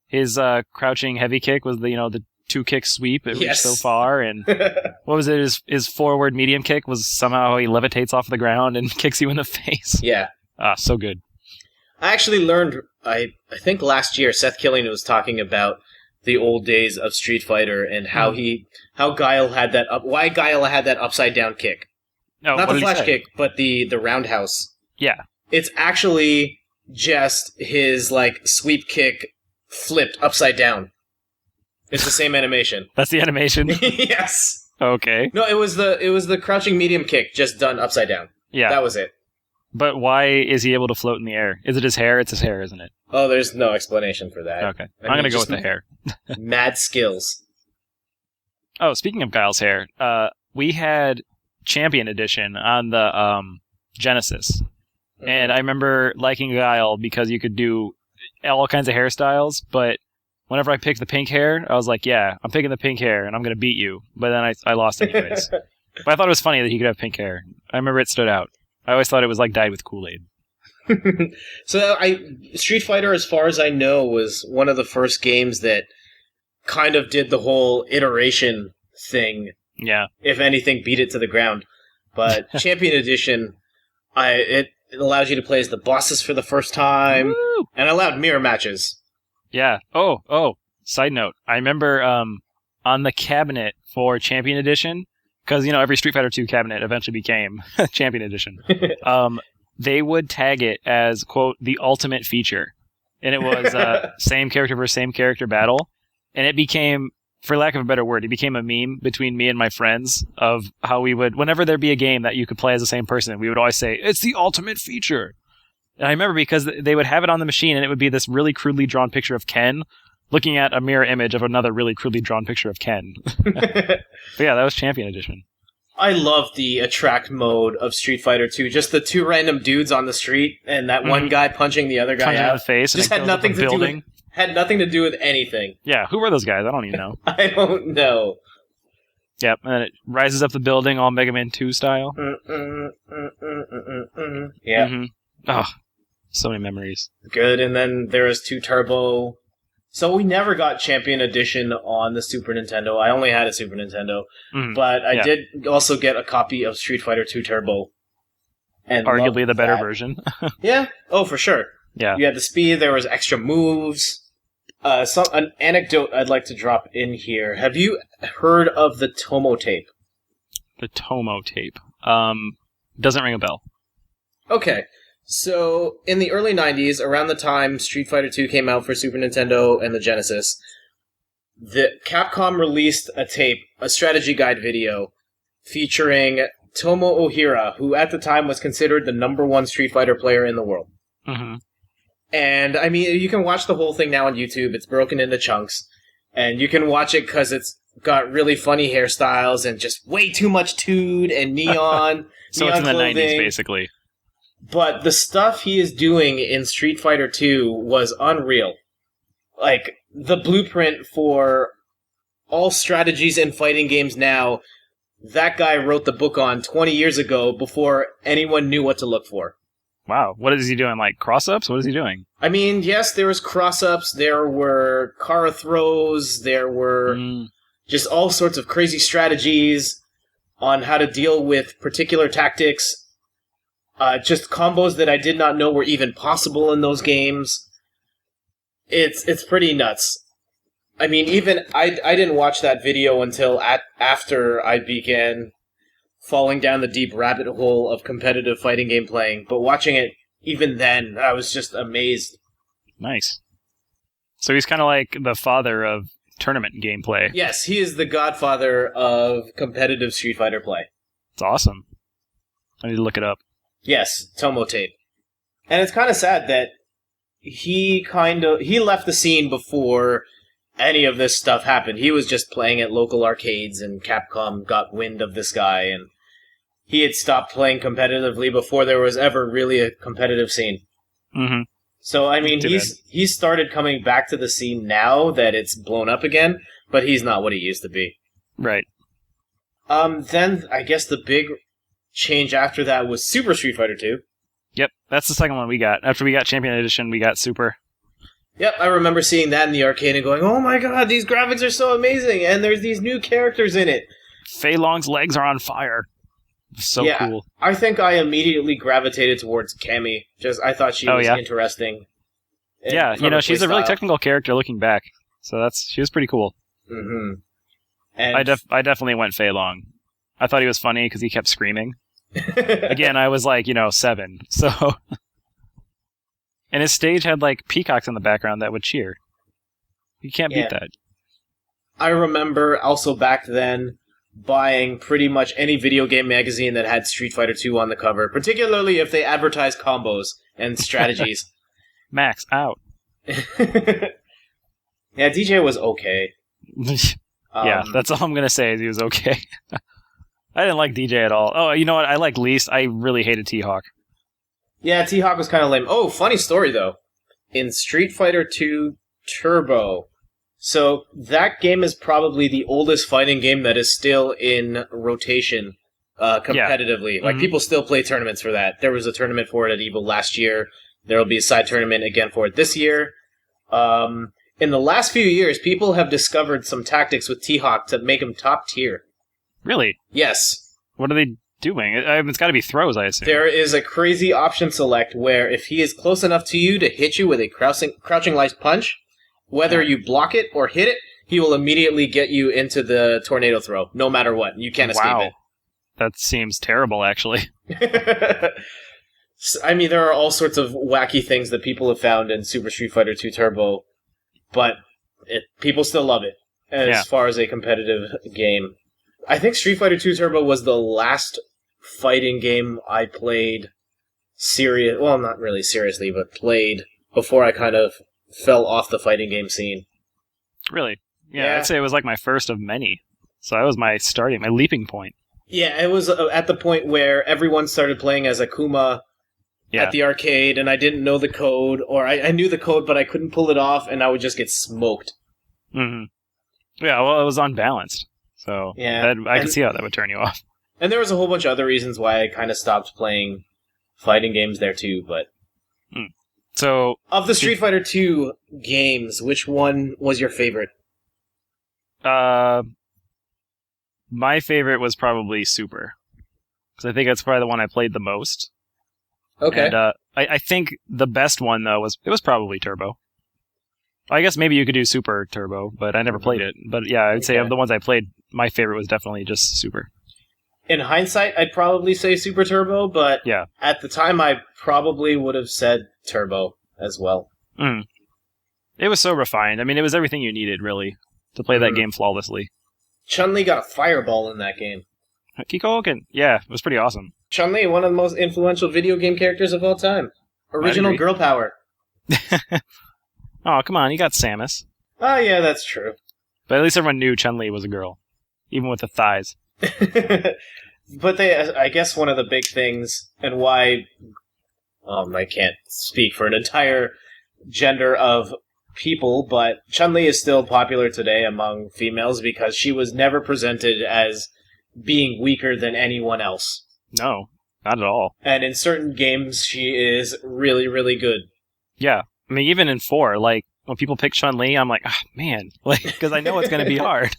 his crouching heavy kick was the 2-kick sweep. It reached so far, and what was it? His forward medium kick was somehow he levitates off the ground and kicks you in the face. Yeah. So good. I actually learned, I think last year, Seth Killing was talking about the old days of Street Fighter and how Guile had why Guile had that upside down kick. No, Not the flash kick, but the roundhouse. Yeah. It's actually just his, like, sweep kick flipped upside down. It's the same animation. That's the animation? Yes. Okay. No, it was the crouching medium kick just done upside down. Yeah. That was it. But why is he able to float in the air? Is it his hair? It's his hair, isn't it? Oh, there's no explanation for that. Okay. I'm going to go with the hair. Mad skills. Oh, speaking of Guile's hair, we had Champion Edition on the Genesis. And I remember liking Guile because you could do all kinds of hairstyles, but whenever I picked the pink hair, I was like, yeah, I'm picking the pink hair, and I'm going to beat you. But then I lost anyways. But I thought it was funny that he could have pink hair. I remember it stood out. I always thought it was like dyed with Kool-Aid. So Street Fighter, as far as I know, was one of the first games that kind of did the whole iteration thing. Yeah. If anything, beat it to the ground. But Champion Edition, it allows you to play as the bosses for the first time, Woo! and allowed mirror matches. Yeah. Oh, side note. I remember on the cabinet for Champion Edition, because, every Street Fighter 2 cabinet eventually became Champion Edition, they would tag it as, quote, the ultimate feature. And it was same character versus same character battle. And it became, for lack of a better word, it became a meme between me and my friends of how we would, whenever there'd be a game that you could play as the same person, we would always say, it's the ultimate feature. And I remember because they would have it on the machine and it would be this really crudely drawn picture of Ken looking at a mirror image of another really crudely drawn picture of Ken. But yeah, that was Champion Edition. I love the attract mode of Street Fighter 2. Just the two random dudes on the street and that one guy punching the other guy Punching out. in the face. Just and had nothing to building. do with anything. Yeah, who were those guys? I don't even know. I don't know. Yep, and then it rises up the building all Mega Man 2 style. Yeah. Mm-hmm. Oh, so many memories. Good, and then there was 2 Turbo. So we never got Champion Edition on the Super Nintendo. I only had a Super Nintendo. But I did also get a copy of Street Fighter 2 Turbo. And arguably the better version. Yeah? Oh, for sure. Yeah. You had the speed, there was extra moves. An anecdote I'd like to drop in here. Have you heard of the Tomo tape? The Tomo tape. Doesn't ring a bell. Okay. So, in the early 90s, around the time Street Fighter 2 came out for Super Nintendo and the Genesis, Capcom released a tape, a strategy guide video, featuring Tomo Ohira, who at the time was considered the #1 Street Fighter player in the world. Mm-hmm. And, I mean, you can watch the whole thing now on YouTube. It's broken into chunks. And you can watch it because it's got really funny hairstyles and just way too much tood and neon. So neon it's in the clothing. 90s, basically. But the stuff he is doing in Street Fighter 2 was unreal. Like, the blueprint for all strategies in fighting games now, that guy wrote the book on 20 years ago before anyone knew what to look for. Wow, what is he doing? Like cross-ups? What is he doing? I mean, yes, there was cross-ups, there were Kara throws, there were just all sorts of crazy strategies on how to deal with particular tactics. Just combos that I did not know were even possible in those games. It's pretty nuts. I mean, even I didn't watch that video until after I began falling down the deep rabbit hole of competitive fighting game playing, but watching it even then, I was just amazed. Nice. So he's kind of like the father of tournament gameplay. Yes, he is the godfather of competitive Street Fighter play. It's awesome. I need to look it up. Yes, Tomo Tape. And it's kind of sad that he left the scene before any of this stuff happened. He was just playing at local arcades, and Capcom got wind of this guy, and he had stopped playing competitively before there was ever really a competitive scene. Mm-hmm. So, I mean, he's started coming back to the scene now that it's blown up again, but he's not what he used to be. Right. Then, I guess the big change after that was Super Street Fighter 2. Yep, that's the second one we got. After we got Champion Edition, we got Super. Yep, I remember seeing that in the arcade and going, oh my god, these graphics are so amazing, and there's these new characters in it. Fei Long's legs are on fire. So cool. I think I immediately gravitated towards Cammy. I thought she was interesting. Yeah, she's a really technical character looking back. So she was pretty cool. Mm-hmm. And I definitely went Fei Long. I thought he was funny because he kept screaming. Again, I was 7, so... And his stage had, peacocks in the background that would cheer. You can't beat that. I remember also back then buying pretty much any video game magazine that had Street Fighter 2 on the cover, particularly if they advertised combos and strategies. Max, out. Yeah, DJ was okay. Yeah, that's all I'm going to say is he was okay. I didn't like DJ at all. Oh, you know what I like least? I really hated T-Hawk. Yeah, T-Hawk was kind of lame. Oh, funny story, though. In Street Fighter 2 Turbo, so that game is probably the oldest fighting game that is still in rotation competitively. Yeah. People still play tournaments for that. There was a tournament for it at EVO last year. There will be a side tournament again for it this year. In the last few years, people have discovered some tactics with T-Hawk to make him top tier. Really? Yes. What are they doing? It's got to be throws, I assume. There is a crazy option select where if he is close enough to you to hit you with a crouching light punch, whether you block it or hit it, he will immediately get you into the tornado throw, no matter what. You can't escape it. That seems terrible, actually. I mean, there are all sorts of wacky things that people have found in Super Street Fighter 2 Turbo, but people still love it as far as a competitive game. I think Street Fighter 2 Turbo was the last fighting game I played not really seriously, but played before I kind of fell off the fighting game scene. Really? Yeah, I'd say it was my first of many. So that was my leaping point. Yeah, it was at the point where everyone started playing as Akuma at the arcade, and I didn't know the code, or I knew the code, but I couldn't pull it off, and I would just get smoked. Mm-hmm. Yeah, well, it was unbalanced. So I can see how that would turn you off. And there was a whole bunch of other reasons why I kind of stopped playing fighting games there too, but... So... Of the Street Fighter 2 games, which one was your favorite? My favorite was probably Super. Because I think that's probably the one I played the most. Okay. And I think the best one, though, was probably Turbo. I guess maybe you could do Super Turbo, but I never played it. But yeah, I'd say of the ones I played, my favorite was definitely just Super. In hindsight, I'd probably say Super Turbo, but at the time I probably would have said Turbo as well. Mm. It was so refined. I mean, it was everything you needed, really, to play that game flawlessly. Chun-Li got a fireball in that game. Hadoken. Yeah, it was pretty awesome. Chun-Li, one of the most influential video game characters of all time. Original girl power. Oh, come on, you got Samus. Oh, yeah, that's true. But at least everyone knew Chun-Li was a girl, even with the thighs. But I guess one of the big things, and why I can't speak for an entire gender of people, but Chun-Li is still popular today among females because she was never presented as being weaker than anyone else. No, not at all. And in certain games, she is really, really good. Yeah. I mean, even in 4, when people pick Chun-Li, I'm like, man, because I know it's going to be hard.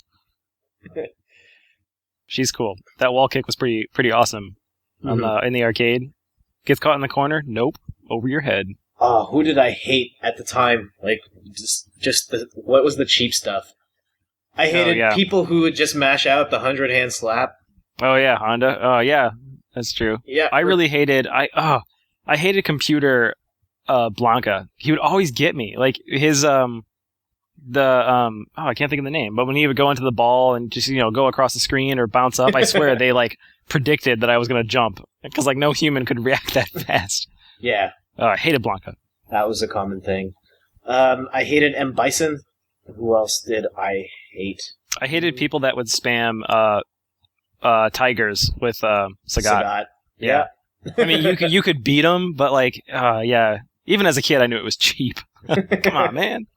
She's cool. That wall kick was pretty awesome in the arcade. Gets caught in the corner? Nope. Over your head. Oh, who did I hate at the time? What was the cheap stuff? I hated people who would just mash out the 100-hand slap. Oh yeah, Honda. Oh yeah, that's true. Yeah, I really hated. I hated computer Blanca. He would always get me. Like his I can't think of the name, but when he would go into the ball and just go across the screen or bounce up, I swear they like predicted that I was gonna jump because like no human could react that fast. Yeah. I hated Blanca. That was a common thing. I hated M. Bison. Who else did I hate? I hated people that would spam tigers with Sagat. Yeah. I mean, you could beat them, but like, yeah. Even as a kid, I knew it was cheap. Come on, man.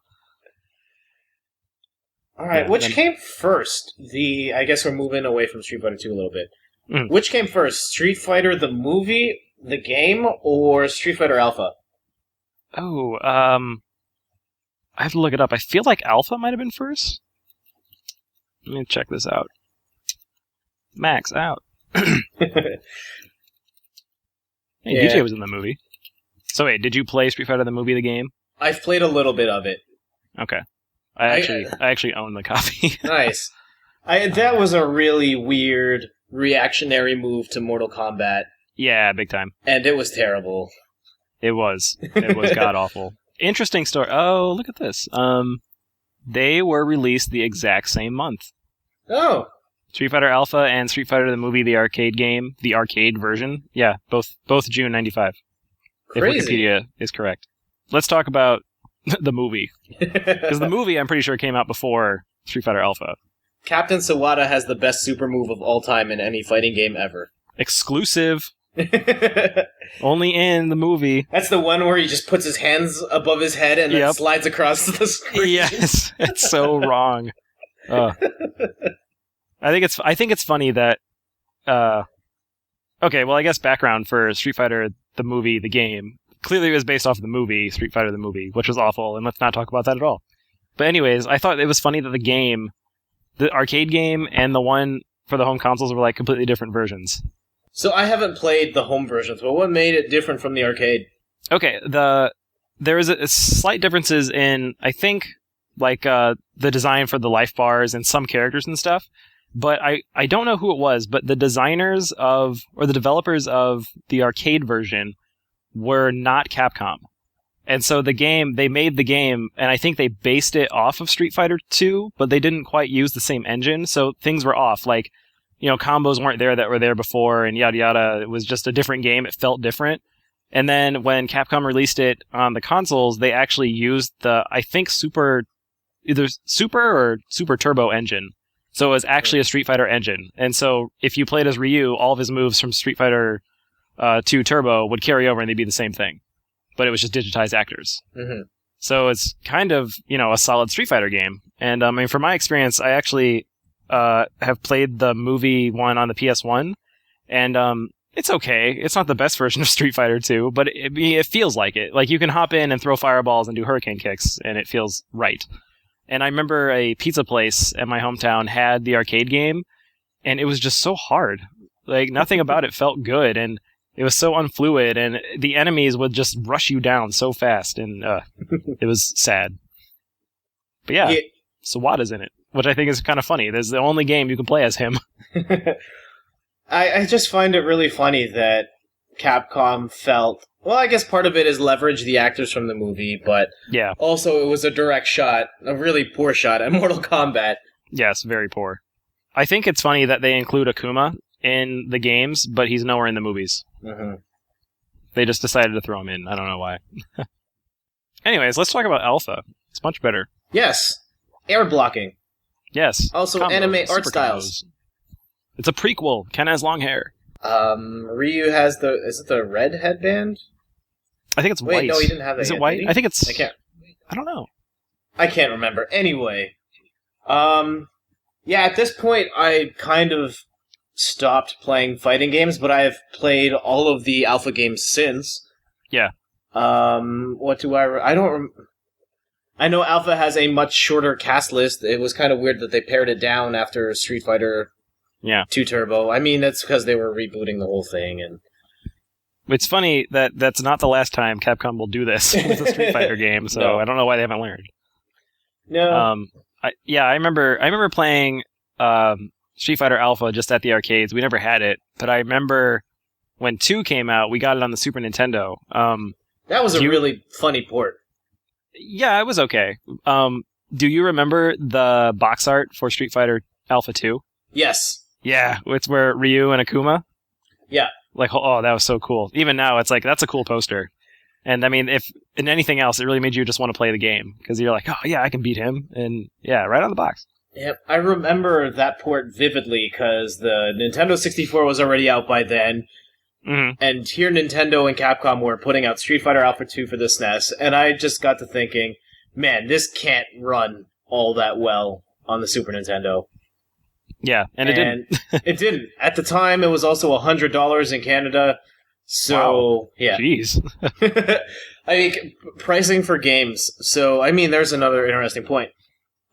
All right, which came first? I guess we're moving away from Street Fighter 2 a little bit. Mm. Which came first, Street Fighter the movie, the game, or Street Fighter Alpha? Oh, I have to look it up. I feel like Alpha might have been first. Let me check this out. Max out. Hey, Yeah. DJ was in the movie. So wait, did you play Street Fighter the movie, the game? I've played a little bit of it. Okay. I actually own the copy. Nice. That was a really weird reactionary move to Mortal Kombat, Yeah, big time. and it was terrible. It was. It was god awful. Interesting story. Oh, look at this. They were released the exact same month. Oh, Street Fighter Alpha and Street Fighter the movie, the arcade game, the arcade version. Yeah, both June 95. crazy. If Wikipedia is correct. Let's talk about the movie. Because the movie, I'm pretty sure, came out before Street Fighter Alpha. Captain Sawada has the best super move of all time in any fighting game ever. Exclusive. Only in the movie. That's the one where he just puts his hands above his head and then slides across the screen. Yes, it's so wrong. I think it's funny that. Okay, well, I guess background for Street Fighter the movie, the game. Clearly, it was based off of the movie Street Fighter the movie, which was awful, and let's not talk about that at all. But anyways, I thought it was funny that the game, the arcade game, and the one for the home consoles were like completely different versions. So I haven't played the home versions, but what made it different from the arcade? Okay, there is a slight differences in, I think, like the design for the life bars and some characters and stuff. But I don't know who it was, but the designers of, or the developers of the arcade version were not Capcom. And so they made the game, and I think they based it off of Street Fighter 2, but they didn't quite use the same engine, so things were off. Like, combos weren't there that were there before, and yada yada. It was just a different game. It felt different. And then when Capcom released it on the consoles, they actually used the, I think, either Super or Super Turbo engine. So it was actually a Street Fighter engine. And so if you played as Ryu, all of his moves from Street Fighter 2 Turbo would carry over and they'd be the same thing. But it was just digitized actors. Mm-hmm. So it's kind of, a solid Street Fighter game. And I mean, from my experience, I actually have played the movie one on the PS1. And it's okay. It's not the best version of Street Fighter 2, but it feels like it. Like, you can hop in and throw fireballs and do hurricane kicks, and it feels right. And I remember a pizza place in my hometown had the arcade game, and it was just so hard. Like, nothing about it felt good, and it was so unfluid, and the enemies would just rush you down so fast, and it was sad. But yeah, Sawada's in it, which I think is kind of funny. There's the only game you can play as him. I just find it really funny that Capcom felt... Well, I guess part of it is leverage the actors from the movie, but yeah, also it was a direct shot, a really poor shot at Mortal Kombat. Yes, very poor. I think it's funny that they include Akuma in the games, but he's nowhere in the movies. Mm-hmm. They just decided to throw him in. I don't know why. Anyways, let's talk about Alpha. It's much better. Yes. Air blocking. Yes. Also, combos, anime art super styles. Combos. It's a prequel. Ken has long hair. Ryu has is it the red headband? I think it's white. Wait, no, he didn't have that. Is yet, it white? I think it's... I don't know. I can't remember. Anyway. Yeah, at this point, I kind of stopped playing fighting games, but I have played all of the Alpha games since. Yeah. What do I don't... I know Alpha has a much shorter cast list. It was kind of weird that they pared it down after Street Fighter 2 Turbo. I mean, that's because they were rebooting the whole thing, and... It's funny that that's not the last time Capcom will do this with a Street Fighter game, so no. I don't know why they haven't learned. No. I remember playing Street Fighter Alpha just at the arcades. We never had it, but I remember when 2 came out, we got it on the Super Nintendo. That was a really funny port. Yeah, it was okay. Do you remember the box art for Street Fighter Alpha 2? Yes. Yeah, it's where Ryu and Akuma. Yeah. Like, oh, that was so cool. Even now, it's like, that's a cool poster. And I mean, if in anything else, it really made you just want to play the game. Because you're like, oh yeah, I can beat him. And yeah, right on the box. Yep, I remember that port vividly because the Nintendo 64 was already out by then. Mm-hmm. And here Nintendo and Capcom were putting out Street Fighter Alpha 2 for the SNES. And I just got to thinking, man, this can't run all that well on the Super Nintendo. Yeah, and it didn't. It didn't. At the time, it was also $100 in Canada. So, wow. Yeah. Jeez. I mean, pricing for games. So, I mean, there's another interesting point.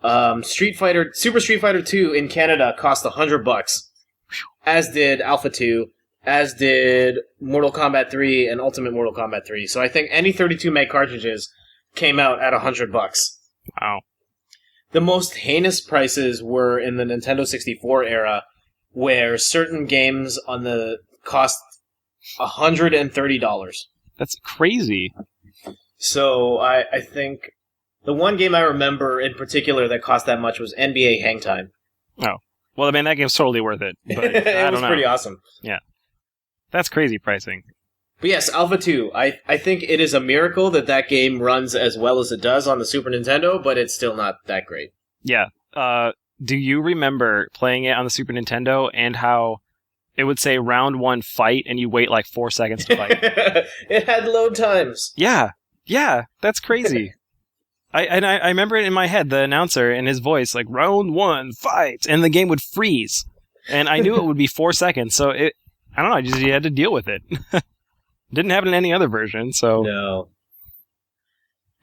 Super Street Fighter 2 in Canada cost $100, as did Alpha 2, as did Mortal Kombat 3 and Ultimate Mortal Kombat 3. So I think any 32 meg cartridges came out at $100. Wow. The most heinous prices were in the Nintendo 64 era, where certain games on the cost $130. That's crazy. So I think the one game I remember in particular that cost that much was NBA Hang Time. Oh. Well, I mean, that game's totally worth it. But It was pretty awesome. Yeah. That's crazy pricing. But yes, Alpha 2. I think it is a miracle that game runs as well as it does on the Super Nintendo, but it's still not that great. Yeah. Do you remember playing it on the Super Nintendo and how it would say round 1 fight and you wait like 4 seconds to fight? It had load times. Yeah. Yeah. That's crazy. I remember it in my head, the announcer and his voice, like, round 1 fight, and the game would freeze. And I knew it would be 4 seconds, so I don't know, you had to deal with it. Didn't happen in any other version, so... No.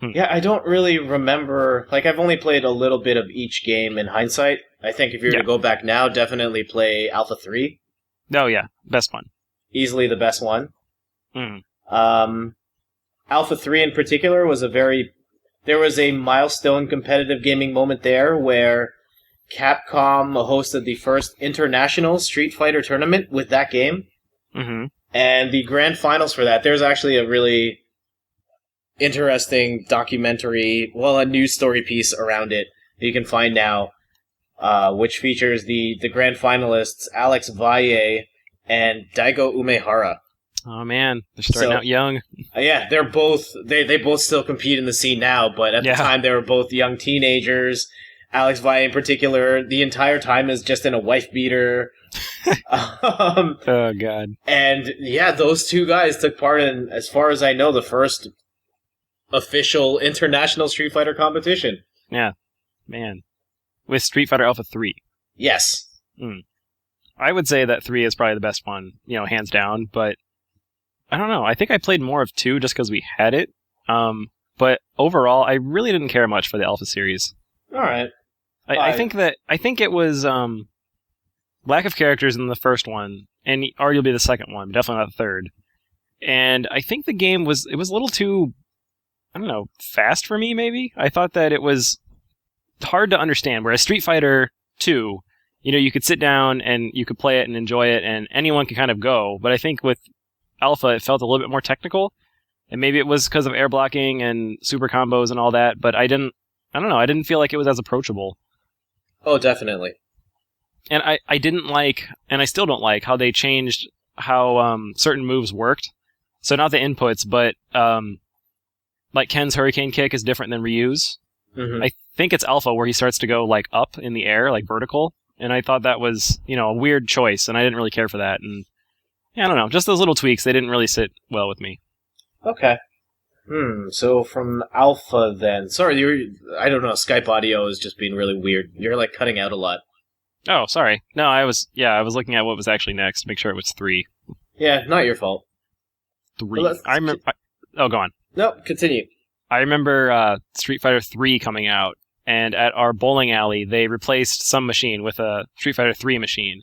Yeah, I don't really remember... Like, I've only played a little bit of each game in hindsight. I think if you were to go back now, definitely play Alpha 3. Oh, yeah. Best one. Easily the best one. Mm. Alpha 3 in particular was there was a milestone competitive gaming moment there where Capcom hosted the first international Street Fighter tournament with that game. Mm-hmm. And the grand finals for that, there's actually a really interesting documentary, a news story piece around it that you can find now, which features the grand finalists Alex Valle and Daigo Umehara. Oh man, they're starting out young. Yeah, they're both they both still compete in the scene now, but at the time they were both young teenagers. Alex Valle in particular, the entire time is just in a wife beater. Oh god. And yeah, those two guys took part in, as far as I know, the first official international Street Fighter competition. Yeah. Man. With Street Fighter Alpha 3. Yes. I would say that 3 is probably the best one, hands down, but I don't know. I think I played more of 2 just because we had it. But overall, I really didn't care much for the Alpha series. All right. I think it was lack of characters in the first one, and arguably the second one, definitely not the third. And I think the game was a little too, I don't know, fast for me. Maybe I thought that it was hard to understand. Whereas Street Fighter 2, you could sit down and you could play it and enjoy it, and anyone could kind of go. But I think with Alpha, it felt a little bit more technical, and maybe it was because of air blocking and super combos and all that. But I don't know. I didn't feel like it was as approachable. Oh, definitely. And I didn't like, and I still don't like, how they changed how certain moves worked. So not the inputs, but like Ken's Hurricane Kick is different than Ryu's. Mm-hmm. I think it's Alpha where he starts to go like up in the air, like vertical. And I thought that was, a weird choice, and I didn't really care for that. And I don't know, just those little tweaks, they didn't really sit well with me. Okay. So from Alpha then, sorry, I don't know, Skype audio is just being really weird. You're like cutting out a lot. Oh, sorry. No, I was looking at what was actually next to make sure it was 3. Yeah, not your fault. 3. I remember. Go on. No, continue. I remember Street Fighter 3 coming out, and at our bowling alley, they replaced some machine with a Street Fighter 3 machine.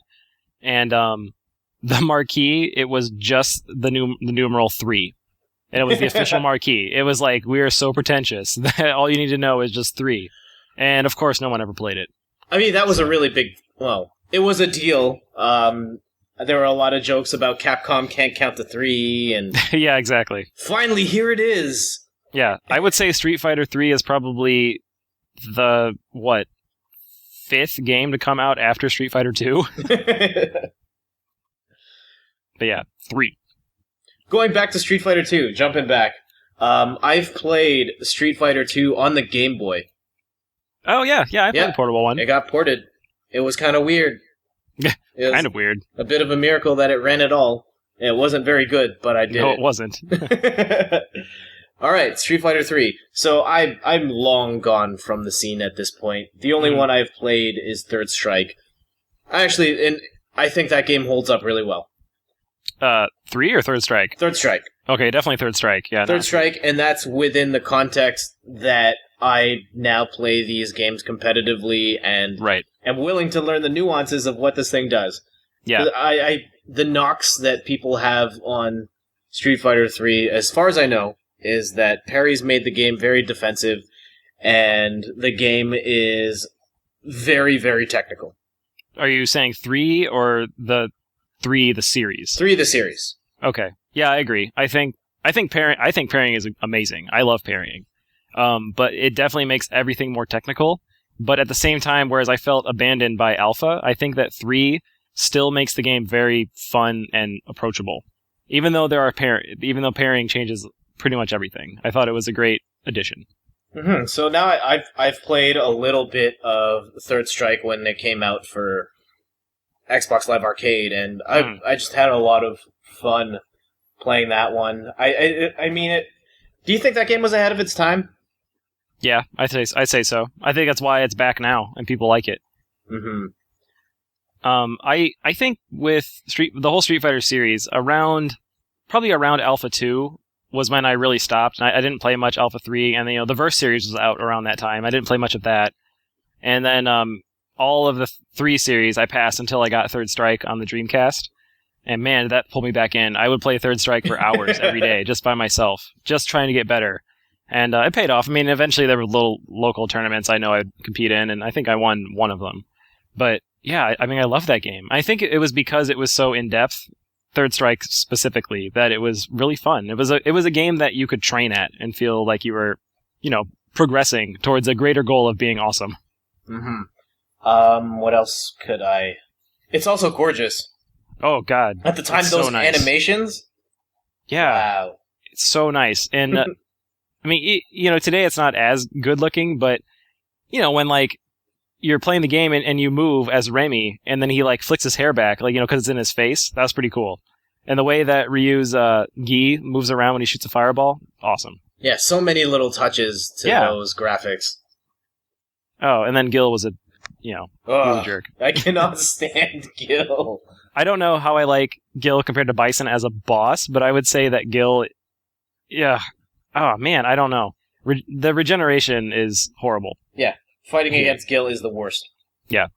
And the marquee, it was just the numeral 3. And it was the official marquee. It was like, we are so pretentious that all you need to know is just 3. And of course, no one ever played it. I mean, that was a really big, it was a deal. There were a lot of jokes about Capcom can't count to 3, and Yeah, exactly. finally here it is. Yeah, I would say Street Fighter 3 is probably the, 5th game to come out after Street Fighter 2? But yeah, 3. Going back to Street Fighter 2, jumping back. I've played Street Fighter 2 on the Game Boy. Oh, yeah, I played the portable one. It got ported. It was kind of weird. Kind of weird. A bit of a miracle that it ran at all. It wasn't very good, but I did. No, it wasn't. All right, Street Fighter 3. So I'm long gone from the scene at this point. The only one I've played is Third Strike. I think that game holds up really well. 3 or Third Strike? Third Strike. Okay, definitely Third Strike. Yeah. Third Strike, and that's within the context that I now play these games competitively and Right. am willing to learn the nuances of what this thing does. Yeah. The knocks that people have on Street Fighter 3, as far as I know, is that parries made the game very defensive, and the game is very, very technical. Are you saying 3 or the 3 the series? 3 the series. Okay. Yeah, I agree. I think parrying is amazing. I love parrying. But it definitely makes everything more technical. But at the same time, whereas I felt abandoned by Alpha, I think that 3 still makes the game very fun and approachable. Even though parrying changes pretty much everything. I thought it was a great addition. Mm-hmm. So now I've played a little bit of Third Strike when it came out for Xbox Live Arcade, and I just had a lot of fun playing that one. I mean, do you think that game was ahead of its time? Yeah, I'd say so. I think that's why it's back now and people like it. Mm-hmm. I think with the whole Street Fighter series, probably around Alpha 2 was when I really stopped. I didn't play much Alpha 3, and the Verse series was out around that time. I didn't play much of that. And then all of the 3 series I passed until I got Third Strike on the Dreamcast. And man, did that pull me back in. I would play Third Strike for hours every day, just by myself, just trying to get better. And it paid off. I mean, eventually there were little local tournaments I know I'd compete in, and I think I won one of them. But yeah, I mean, I love that game. I think it was because it was so in-depth, Third Strike specifically, that it was really fun. It was a game that you could train at and feel like you were, progressing towards a greater goal of being awesome. Mm-hmm. What else could I... It's also gorgeous. Oh, God. At the time, it's those so nice. Animations? Yeah. Wow. It's so nice. And, I mean, today it's not as good looking, but, when, you're playing the game and you move as Remy, and then he, flicks his hair back, because it's in his face, that was pretty cool. And the way that Ryu's gi moves around when he shoots a fireball, awesome. Yeah, so many little touches to those graphics. Oh, and then Gil was he was a jerk. I cannot stand Gil. I don't know how I like Gil compared to Bison as a boss, but I would say that Gil, oh man, I don't know. The regeneration is horrible. Yeah, fighting against Gil is the worst. Yeah.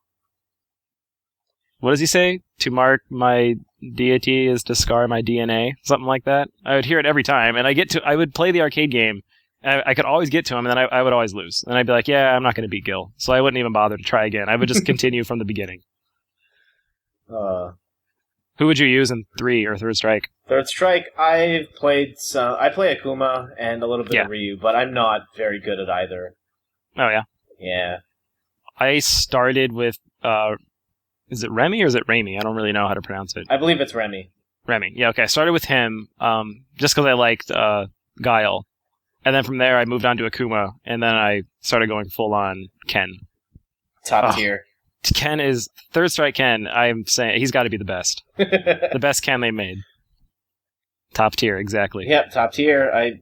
What does he say? To mark my deity is to scar my DNA? Something like that. I would hear it every time, and I would play the arcade game, and I could always get to him, and then I would always lose. And I'd be like, yeah, I'm not going to beat Gil. So I wouldn't even bother to try again. I would just continue from the beginning. Who would you use in 3 or Third Strike? Third Strike, I play Akuma and a little bit of Ryu, but I'm not very good at either. Oh, yeah? Yeah. I started with, is it Remy or is it Ramy? I don't really know how to pronounce it. I believe it's Remy. Remy, yeah, okay. I started with him, just because I liked Guile. And then from there, I moved on to Akuma, and then I started going full-on Ken. Top tier. Third Strike Ken, I'm saying, he's got to be the best. The best Ken they made. Top tier, exactly. Yep, top tier.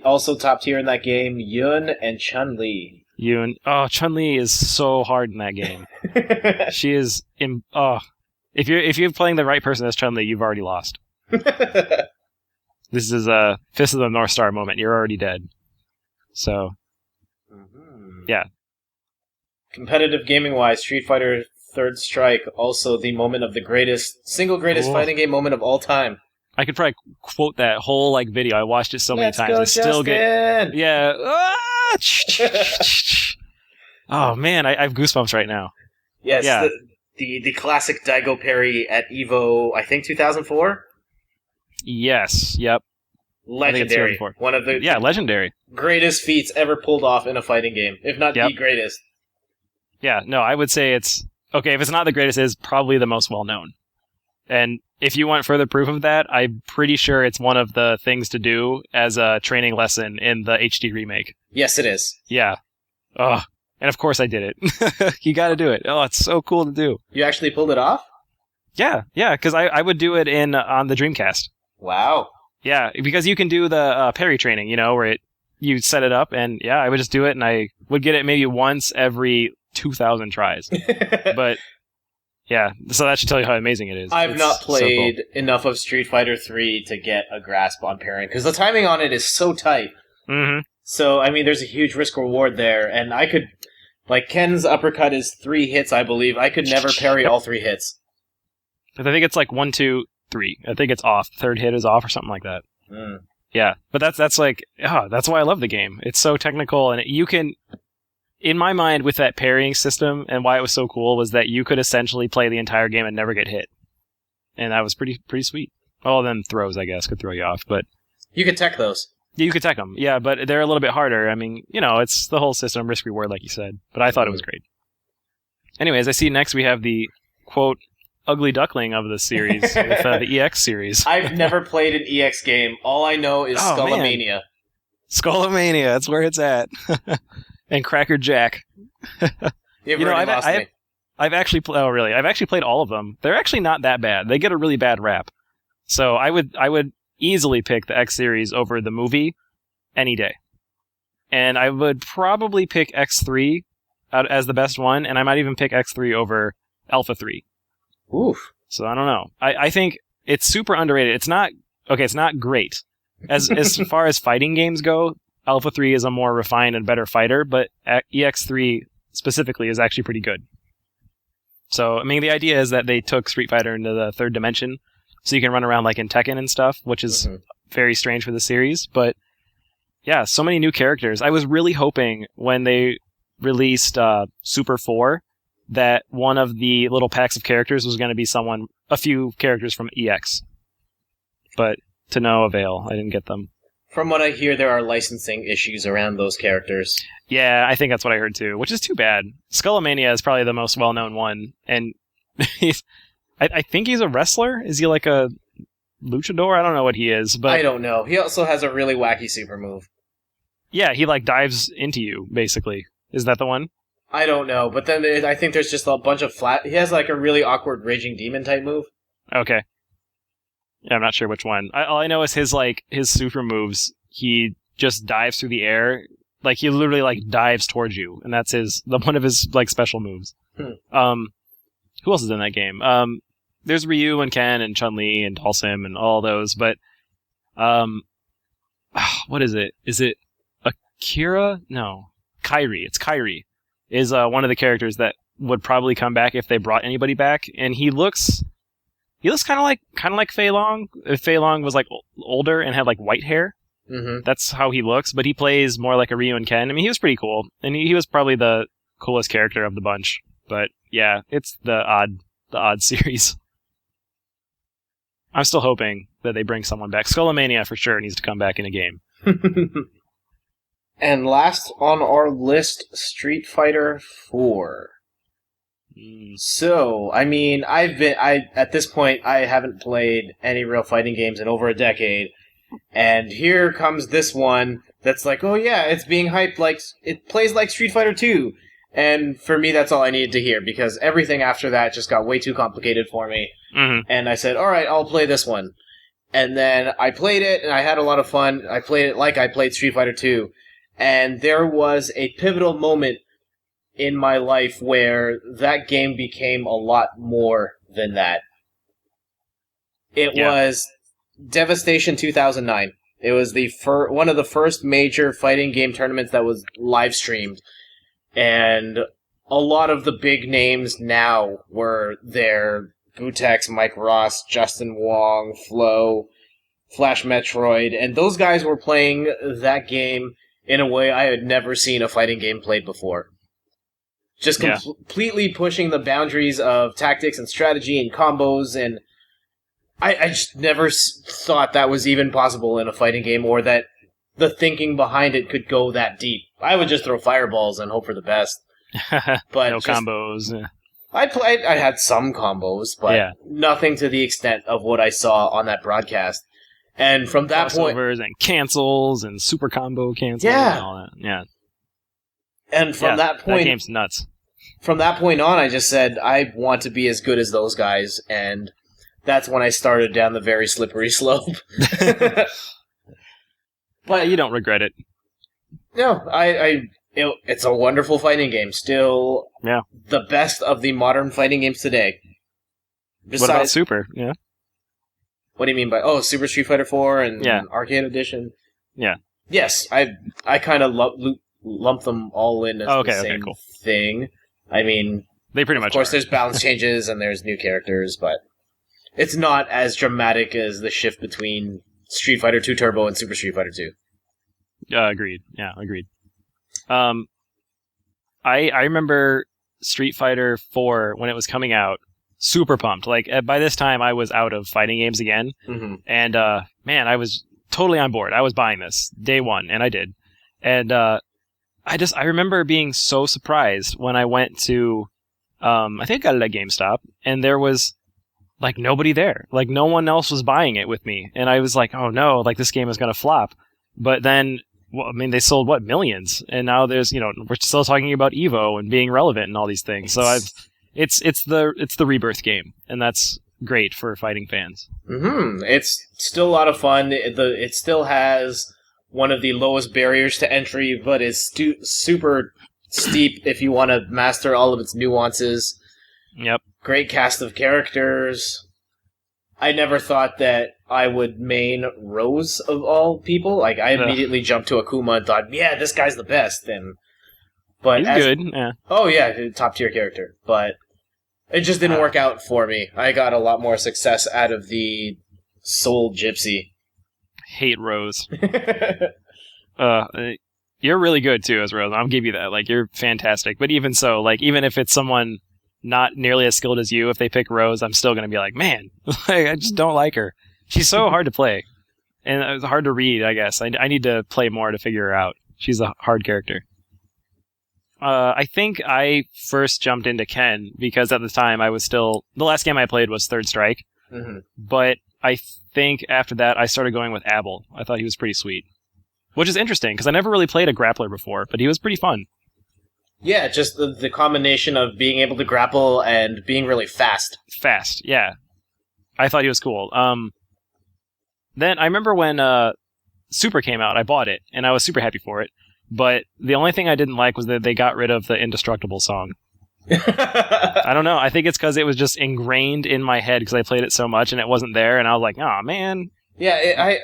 Also top tier in that game, Yun and Chun-Li. Chun-Li is so hard in that game. She is, if you're playing the right person as Chun-Li, you've already lost. This is a Fist of the North Star moment. You're already dead. So, yeah. Competitive gaming-wise, Street Fighter Third Strike, also the moment of the single greatest fighting game moment of all time. I could probably quote that whole video. I watched it so many times. I still get... Yeah. Oh, man, I have goosebumps right now. Yes, yeah. the classic Daigo parry at Evo, I think 2004? Yes, yep. Legendary. One of the legendary. Greatest feats ever pulled off in a fighting game, if not the greatest. Yeah, no, I would say it's... Okay, if it's not the greatest, it's probably the most well-known. And if you want further proof of that, I'm pretty sure it's one of the things to do as a training lesson in the HD remake. Yes, it is. Yeah. Oh, and of course I did it. You gotta do it. Oh, it's so cool to do. You actually pulled it off? Yeah, because I would do it on the Dreamcast. Wow. Yeah, because you can do the parry training, where you set it up, and yeah, I would just do it, and I would get it maybe once every 2,000 tries. But yeah, so that should tell you how amazing it is. I've not played enough of Street Fighter 3 to get a grasp on parrying, because the timing on it is so tight. Mm-hmm. So, I mean, there's a huge risk-reward there, and I could... Like, Ken's uppercut is 3 hits, I believe. I could never parry all 3 hits. I think it's like 1, 2, 3. I think it's off. Third hit is off or something like that. Mm. Yeah, but that's like... that's why I love the game. It's so technical, and you can... In my mind, with that parrying system, and why it was so cool, was that you could essentially play the entire game and never get hit. And that was pretty sweet. Well, then throws, I guess, could throw you off, but... You could tech those. You could tech them, yeah, but they're a little bit harder. I mean, it's the whole system, risk-reward, like you said. But I thought it was great. Anyways, I see next we have the, quote, ugly duckling of the series, with the EX series. I've never played an EX game. All I know is Skullomania. Skullomania, that's where it's at. And Cracker Jack. I've actually played all of them. They're actually not that bad. They get a really bad rap. So I would easily pick the X series over the movie any day. And I would probably pick X3 as the best one, and I might even pick X3 over Alpha 3. Oof. So I don't know. I think it's super underrated. It's not great. As far as fighting games go, Alpha 3 is a more refined and better fighter, but EX3 specifically is actually pretty good. So, I mean, the idea is that they took Street Fighter into the third dimension, so you can run around like in Tekken and stuff, which is very strange for the series, but yeah, so many new characters. I was really hoping when they released Super 4 that one of the little packs of characters was going to be a few characters from EX. But to no avail, I didn't get them. From what I hear, there are licensing issues around those characters. Yeah, I think that's what I heard too, which is too bad. Skullomania is probably the most well-known one, and I think he's a wrestler? Is he like a luchador? I don't know what he is, but... I don't know. He also has a really wacky super move. Yeah, he like dives into you, basically. Is that the one? I don't know, but then I think there's just a bunch of flat... He has like a really awkward Raging Demon type move. Okay. Yeah, I'm not sure which one. All I know is his super moves, he just dives through the air. Like, he literally like dives towards you, and that's one of his like special moves. Who else is in that game? There's Ryu and Ken and Chun-Li and Dhalsim and all those, but what is it? Is it Akira? No. Kairi. It's Kairi. Is one of the characters that would probably come back if they brought anybody back, and he looks kind of like Fei Long. If Fei Long was like older and had like white hair, that's how he looks. But he plays more like a Ryu and Ken. I mean, he was pretty cool, and he was probably the coolest character of the bunch. But yeah, it's the odd series. I'm still hoping that they bring someone back. Skullomania for sure needs to come back in a game. And last on our list, Street Fighter 4. So, I mean, at this point, I haven't played any real fighting games in over a decade, and here comes this one that's like, oh yeah, it's being hyped like, it plays like Street Fighter 2, and for me, that's all I needed to hear, because everything after that just got way too complicated for me, and I said, alright, I'll play this one. And then I played it, and I had a lot of fun. I played it like I played Street Fighter 2, and there was a pivotal moment in my life where that game became a lot more than that. It was Devastation 2009. It was one of the first major fighting game tournaments that was live streamed. And a lot of the big names now were there. Butex, Mike Ross, Justin Wong, Flo, Flash Metroid, and those guys were playing that game in a way I had never seen a fighting game played before. just completely pushing the boundaries of tactics and strategy and combos, and I just never thought that was even possible in a fighting game, or that the thinking behind it could go that deep. I would just throw fireballs and hope for the best. But no combos. I had some combos, but nothing to the extent of what I saw on that broadcast. And from that point, and cancels and super combo cancels and all that. Yeah. And from that point, that game's nuts. From that point on, I just said I want to be as good as those guys, and that's when I started down the very slippery slope. But you don't regret it. No, it's a wonderful fighting game. Still, the best of the modern fighting games today. What about Super? Yeah. What do you mean by Super Street Fighter 4 and Arcade Edition? Yeah. Yes, I kind of lump them all in as the same thing. I mean, they pretty much. Of course, there's balance changes and there's new characters, but it's not as dramatic as the shift between Street Fighter 2 Turbo and Super Street Fighter 2. Agreed. Yeah, agreed. I remember Street Fighter 4 when it was coming out. Super pumped. Like, by this time, I was out of fighting games again. Mm-hmm. And, man, I was totally on board. I was buying this day one, and I did. And I remember being so surprised when I went to, I think I got it at GameStop, and there was, like, nobody there. Like, no one else was buying it with me. And I was like, oh no, like, this game is going to flop. But then, well, I mean, they sold, millions? And now there's, we're still talking about EVO and being relevant and all these things. So it's the rebirth game, and that's great for fighting fans. Mm-hmm. It's still a lot of fun. It still has one of the lowest barriers to entry, but is super steep if you want to master all of its nuances. Yep. Great cast of characters. I never thought that I would main Rose of all people. Like, I immediately jumped to Akuma and thought, yeah, this guy's the best. But he's good. Yeah. Oh yeah, top tier character. But it just didn't work out for me. I got a lot more success out of the Soul Gypsy. Hate Rose. You're really good too as Rose. I'll give you that. Like, you're fantastic. But even so, like, even if it's someone not nearly as skilled as you, if they pick Rose, I'm still gonna be like, man, like, I just don't like her. She's so hard to play, and it's hard to read. I guess I need to play more to figure her out. She's a hard character. I think I first jumped into Ken because at the time I was still... The last game I played was Third Strike. Mm-hmm. But I think after that I started going with Abel. I thought he was pretty sweet. Which is interesting because I never really played a grappler before, but he was pretty fun. Yeah, just the combination of being able to grapple and being really fast. Fast, yeah. I thought he was cool. Then I remember when Super came out, I bought it, and I was super happy for it. But the only thing I didn't like was that they got rid of the Indestructible song. I don't know. I think it's because it was just ingrained in my head because I played it so much and it wasn't there, and I was like, oh man. Yeah,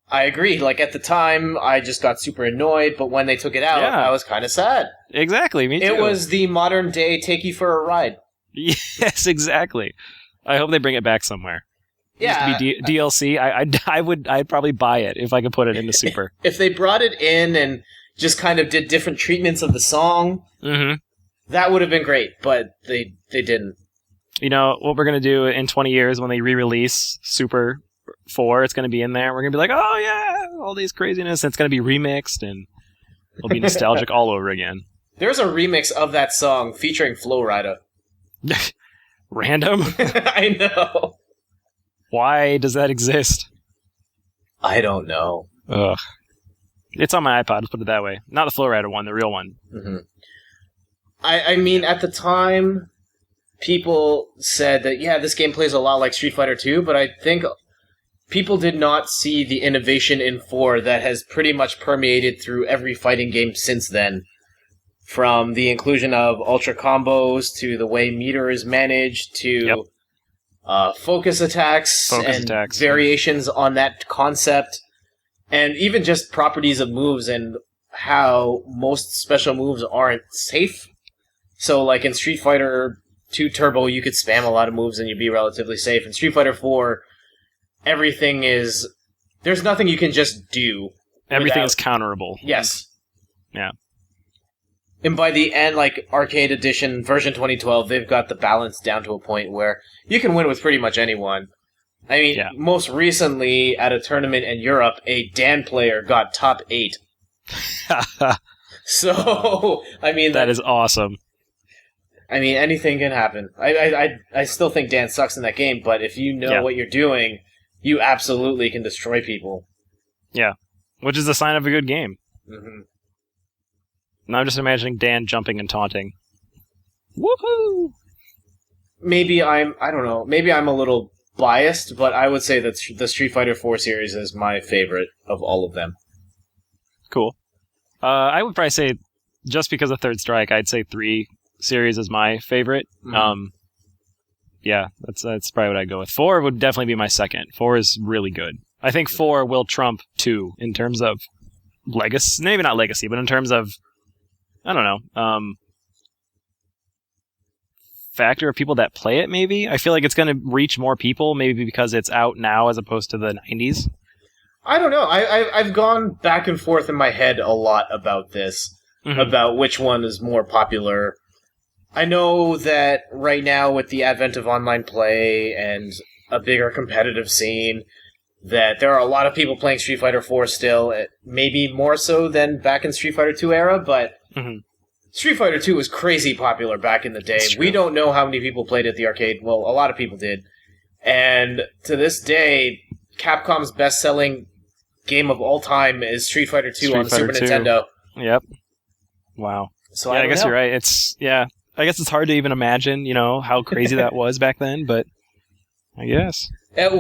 I agree. Like, at the time, I just got super annoyed, but when they took it out, I was kind of sad. Exactly, me too. It was the modern day take you for a ride. Yes, exactly. I hope they bring it back somewhere. Yeah, it used to be DLC. I'd probably buy it if I could put it into Super. If they brought it in and just kind of did different treatments of the song, that would have been great, but they didn't. You know, what we're going to do in 20 years when they re-release Super 4, it's going to be in there. We're going to be like, oh yeah, all these craziness. It's going to be remixed, and it'll be nostalgic all over again. There's a remix of that song featuring Flow Rida. Random? I know. Why does that exist? I don't know. Ugh. It's on my iPod, let's put it that way. Not the Flow Rider one, the real one. Mm-hmm. I mean, at the time, people said that, yeah, this game plays a lot like Street Fighter 2, but I think people did not see the innovation in 4 that has pretty much permeated through every fighting game since then. From the inclusion of ultra combos, to the way meter is managed, to focus attacks, variations on that concept. And even just properties of moves and how most special moves aren't safe. So, like in Street Fighter 2 Turbo, you could spam a lot of moves and you'd be relatively safe. In Street Fighter 4, everything is... There's nothing you can just do. Everything is counterable. Yes. Yeah. And by the end, like Arcade Edition version 2012, they've got the balance down to a point where you can win with pretty much anyone. I mean, most recently at a tournament in Europe, a Dan player got top 8. So, I mean... That is awesome. I mean, anything can happen. I still think Dan sucks in that game, but if you know what you're doing, you absolutely can destroy people. Yeah, which is a sign of a good game. Mm-hmm. Now I'm just imagining Dan jumping and taunting. Woohoo! Maybe I don't know, maybe I'm a little biased, but I would say that the Street Fighter 4 series is my favorite of all of them. Cool. I would probably say, just because of Third Strike, I'd say 3 series is my favorite. Mm-hmm. Yeah, that's probably what I'd go with. 4 would definitely be my second. 4 is really good. I think 4 will trump 2 in terms of legacy. Maybe not legacy, but in terms of, I don't know, factor of people that play it, maybe? I feel like it's going to reach more people, maybe because it's out now as opposed to the 90s. I don't know. I've gone back and forth in my head a lot about this, about which one is more popular. I know that right now with the advent of online play and a bigger competitive scene, that there are a lot of people playing Street Fighter 4 still, maybe more so than back in Street Fighter 2 era, but Street Fighter 2 was crazy popular back in the day. We don't know how many people played at the arcade. Well, a lot of people did. And to this day, Capcom's best-selling game of all time is Street Fighter 2 on the Super Nintendo. Yep. Wow. So I guess you're right. I guess it's hard to even imagine, how crazy that was back then, but I guess. It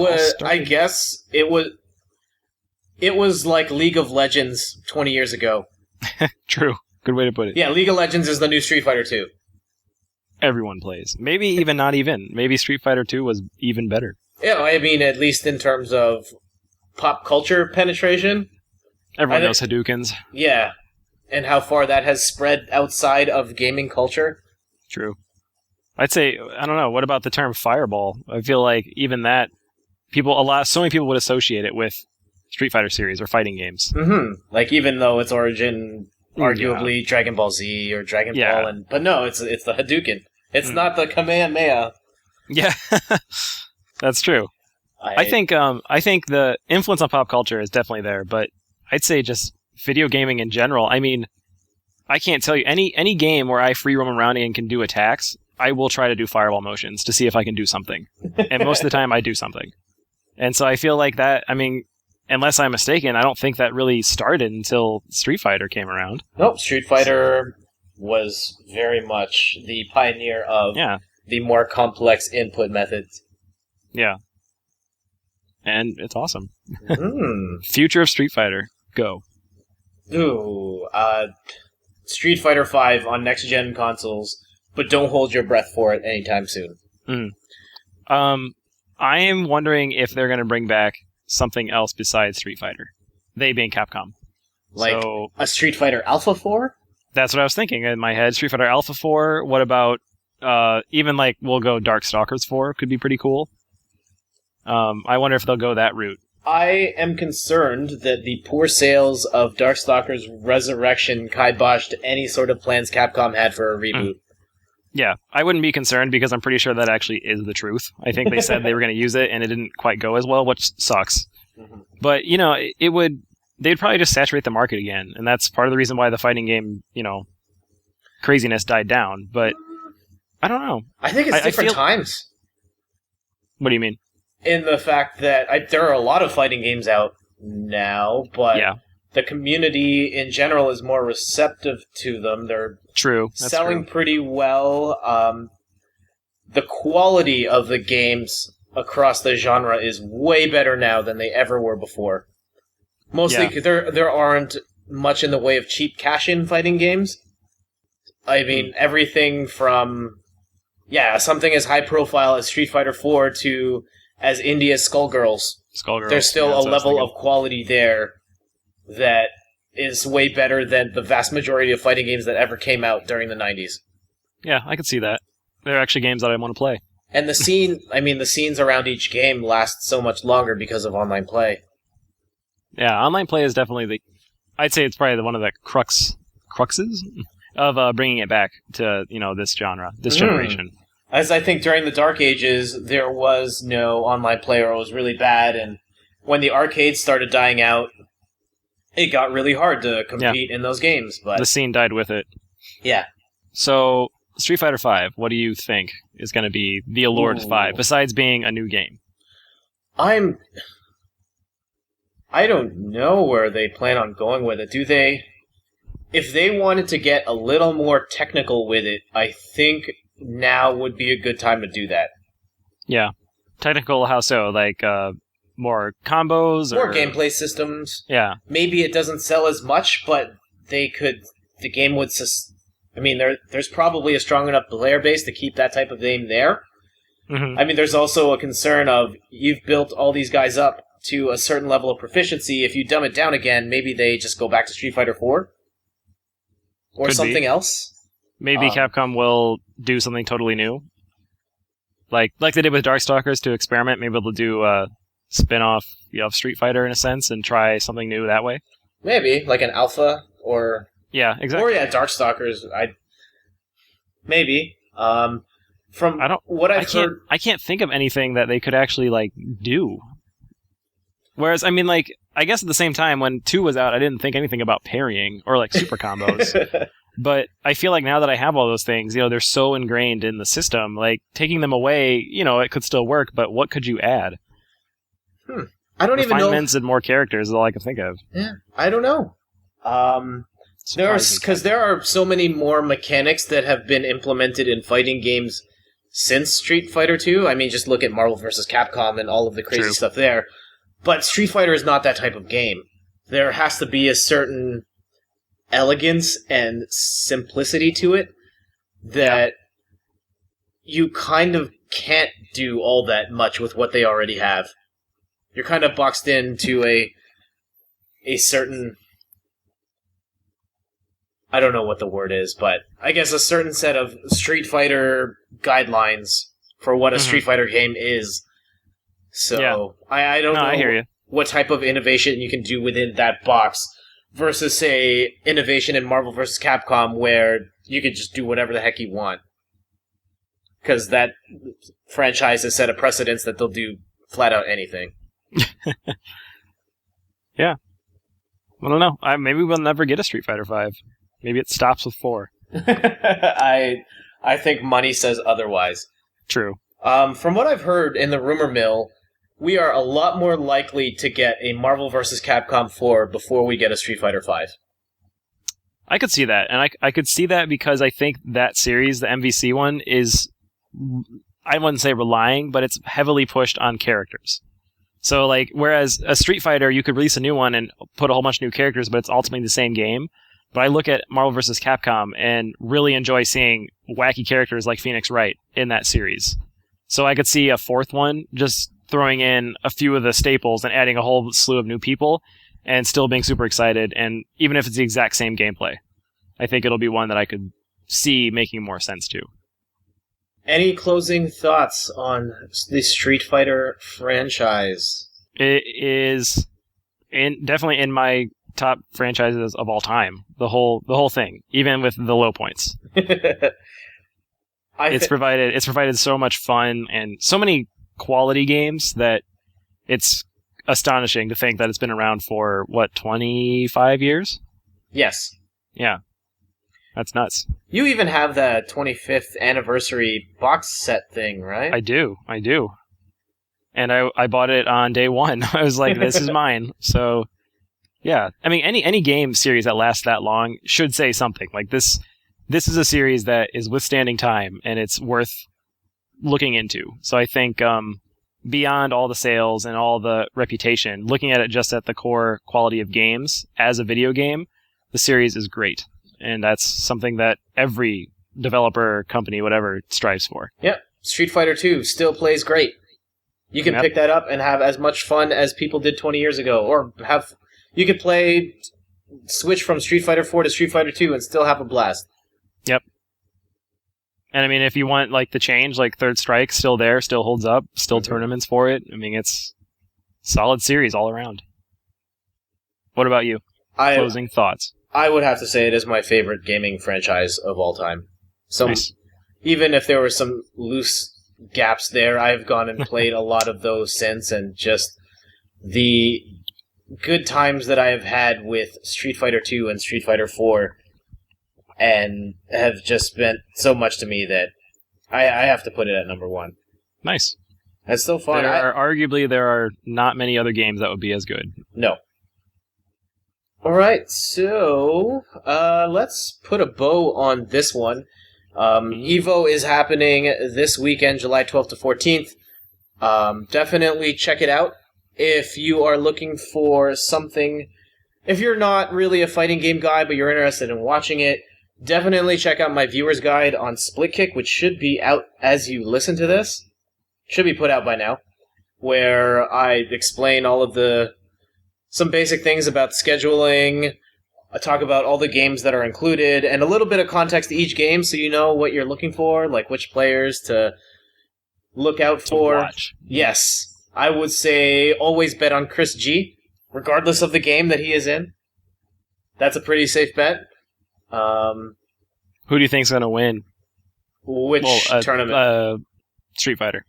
was like League of Legends 20 years ago. True. Good way to put it. Yeah, League of Legends is the new Street Fighter 2. Everyone plays. Maybe even not even. Maybe Street Fighter 2 was even better. Yeah, I mean, at least in terms of pop culture penetration. Everyone knows Hadokens. Yeah, and how far that has spread outside of gaming culture. True. I'd say, I don't know, what about the term fireball? I feel like even that, so many people would associate it with Street Fighter series or fighting games. Mm-hmm. Like, even though its origin, arguably Dragon Ball Z or Dragon Ball, but no, it's the Hadouken. It's not the Kamehameha. Yeah, that's true. I think the influence on pop culture is definitely there, but I'd say just video gaming in general. I mean, I can't tell you any game where I free roam around and can do attacks. I will try to do fireball motions to see if I can do something, and most of the time I do something. And so I feel like that. I mean, unless I'm mistaken, I don't think that really started until Street Fighter came around. Nope, Street Fighter was very much the pioneer of the more complex input methods. Yeah. And it's awesome. Future of Street Fighter. Go. Ooh, Street Fighter 5 on next-gen consoles, but don't hold your breath for it anytime soon. I am wondering if they're going to bring back something else besides Street Fighter. They being Capcom. Like a Street Fighter Alpha 4? That's what I was thinking in my head. Street Fighter Alpha 4. What about even like we'll go Darkstalkers 4 could be pretty cool. I wonder if they'll go that route. I am concerned that the poor sales of Darkstalkers Resurrection kiboshed any sort of plans Capcom had for a reboot. Yeah, I wouldn't be concerned because I'm pretty sure that actually is the truth. I think they said they were going to use it and it didn't quite go as well, which sucks. But, they'd probably just saturate the market again, and that's part of the reason why the fighting game, craziness died down. But I don't know. I think it's different times. What do you mean? In the fact that there are a lot of fighting games out now, but the community in general is more receptive to them. They're selling pretty well. The quality of the games across the genre is way better now than they ever were before. Mostly there aren't much in the way of cheap cash-in fighting games. I mean, everything from something as high-profile as Street Fighter 4 to as indie as Skullgirls. There's still a level of quality there that is way better than the vast majority of fighting games that ever came out during the 90s. Yeah, I can see that. They're actually games that I want to play. And the scenes around each game last so much longer because of online play. Yeah, online play is definitely I'd say it's probably one of the cruxes of bringing it back to this genre, this generation. As I think during the Dark Ages, there was no online player. It was really bad, and when the arcades started dying out, it got really hard to compete in those games. But the scene died with it. Yeah. So, Street Fighter V, what do you think is going to be the allure to 5, besides being a new game? I don't know where they plan on going with it. Do they... If they wanted to get a little more technical with it, I think now would be a good time to do that. Yeah. Technical, how so? Like, more combos? More gameplay systems. Yeah. Maybe it doesn't sell as much, but the game would... I mean, there's probably a strong enough player base to keep that type of game there. Mm-hmm. I mean, there's also a concern of you've built all these guys up to a certain level of proficiency. If you dumb it down again, maybe they just go back to Street Fighter 4? Or something else? Maybe Capcom will do something totally new. Like they did with Darkstalkers to experiment. Maybe they'll do a spin-off of Street Fighter in a sense and try something new that way. Maybe, like an alpha or... Yeah, exactly. Or Darkstalkers. Maybe. From what I've heard... I can't think of anything that they could actually, do. Whereas, I mean, I guess at the same time, when 2 was out, I didn't think anything about parrying or, super combos. But I feel like now that I have all those things, they're so ingrained in the system, taking them away, it could still work, but what could you add? I don't even know. Refinements and more characters is all I can think of. Yeah, I don't know. Because there are so many more mechanics that have been implemented in fighting games since Street Fighter 2. I mean, just look at Marvel vs. Capcom and all of the crazy stuff there. But Street Fighter is not that type of game. There has to be a certain elegance and simplicity to it that you kind of can't do all that much with what they already have. You're kind of boxed into a certain... I don't know what the word is, but I guess a certain set of Street Fighter guidelines for what a Street Fighter game is. So, I don't know I hear you. What type of innovation you can do within that box versus, say, innovation in Marvel vs. Capcom where you could just do whatever the heck you want. Because that franchise has set a precedence that they'll do flat out anything. Yeah. I don't know. Maybe we'll never get a Street Fighter 5. Maybe it stops with 4. I think money says otherwise. True. From what I've heard in the rumor mill, we are a lot more likely to get a Marvel vs. Capcom 4 before we get a Street Fighter 5. I could see that, and I could see that because I think that series, the MVC one, is, I wouldn't say relying, but it's heavily pushed on characters. So, whereas a Street Fighter, you could release a new one and put a whole bunch of new characters, but it's ultimately the same game. But I look at Marvel vs. Capcom and really enjoy seeing wacky characters like Phoenix Wright in that series. So I could see a 4th one just throwing in a few of the staples and adding a whole slew of new people and still being super excited, and even if it's the exact same gameplay. I think it'll be one that I could see making more sense to. Any closing thoughts on the Street Fighter franchise? It is definitely in my top franchises of all time. The whole thing, even with the low points. It's provided so much fun and so many quality games that it's astonishing to think that it's been around for 25 years? Yes. Yeah. That's nuts. You even have the 25th anniversary box set thing, right? I do. And I bought it on day one. I was like, this is mine. So, yeah. I mean, any game series that lasts that long should say something. This is a series that is withstanding time, and it's worth looking into. So I think beyond all the sales and all the reputation, looking at it just at the core quality of games as a video game, the series is great. And that's something that every developer, company, whatever, strives for. Yep. Street Fighter 2 still plays great. You can pick that up and have as much fun as people did 20 years ago. Or you could switch from Street Fighter 4 to Street Fighter 2 and still have a blast. Yep. And I mean, if you want the change, Third Strike, still there, still holds up, still tournaments for it. I mean, it's solid series all around. What about you? Closing thoughts. I would have to say it is my favorite gaming franchise of all time. Nice. Even if there were some loose gaps there, I've gone and played a lot of those since, and just the good times that I have had with Street Fighter 2 and Street Fighter 4 and have just meant so much to me that I have to put it at number 1. Nice. That's still fun. Arguably, there are not many other games that would be as good. No. Alright, so let's put a bow on this one. EVO is happening this weekend, July 12th to 14th. Definitely check it out. If you are looking for something, if you're not really a fighting game guy, but you're interested in watching it, definitely check out my viewer's guide on Splitkick, which should be out as you listen to this. Should be put out by now, where I explain all of some basic things about scheduling. I talk about all the games that are included, and a little bit of context to each game so you know what you're looking for, like which players to look out for. Watch. Yes. I would say always bet on Chris G, regardless of the game that he is in. That's a pretty safe bet. Who do you think's going to win? Which tournament? Street Fighter.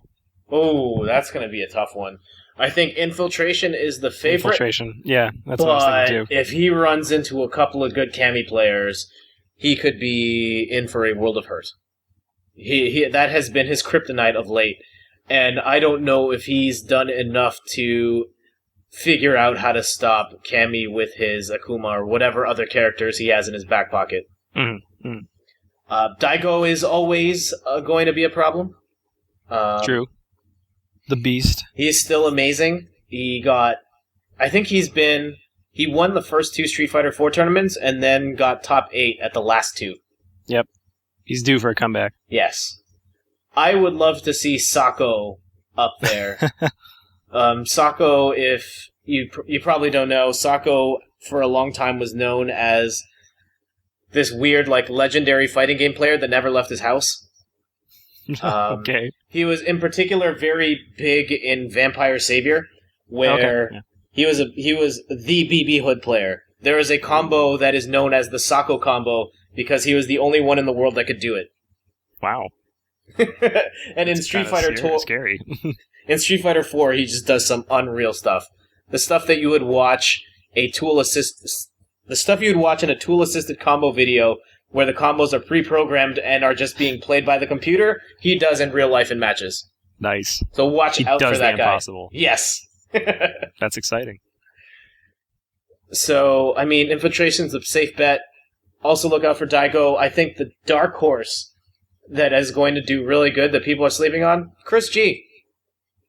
Oh, that's going to be a tough one. I think Infiltration is the favorite. Infiltration, yeah, that's what I was thinking too. If he runs into a couple of good Cammy players, he could be in for a world of hurt. That has been his kryptonite of late. And I don't know if he's done enough to figure out how to stop Cammy with his Akuma or whatever other characters he has in his back pocket. Mm-hmm. Daigo is always going to be a problem. True. The Beast. He's still amazing. He won the first 2 Street Fighter 4 tournaments and then got top 8 at the last 2. Yep. He's due for a comeback. Yes. I would love to see Sako up there. Sako, if you probably don't know, Sako for a long time was known as this weird, like, legendary fighting game player that never left his house. Okay. He was in particular very big in Vampire Savior, where he was the BB Hood player. There is a combo that is known as the Sako combo because he was the only one in the world that could do it. Wow. And in Street Fighter 2, scary. in Street Fighter 4, he just does some unreal stuff. The stuff that you would watch in a tool-assisted combo video where the combos are pre-programmed and are just being played by the computer, he does in real life in matches. Nice. So watch out for that guy. Impossible. Yes. That's exciting. So, I mean, Infiltration's a safe bet. Also look out for Daigo. I think the dark horse that is going to do really good that people are sleeping on, Chris G.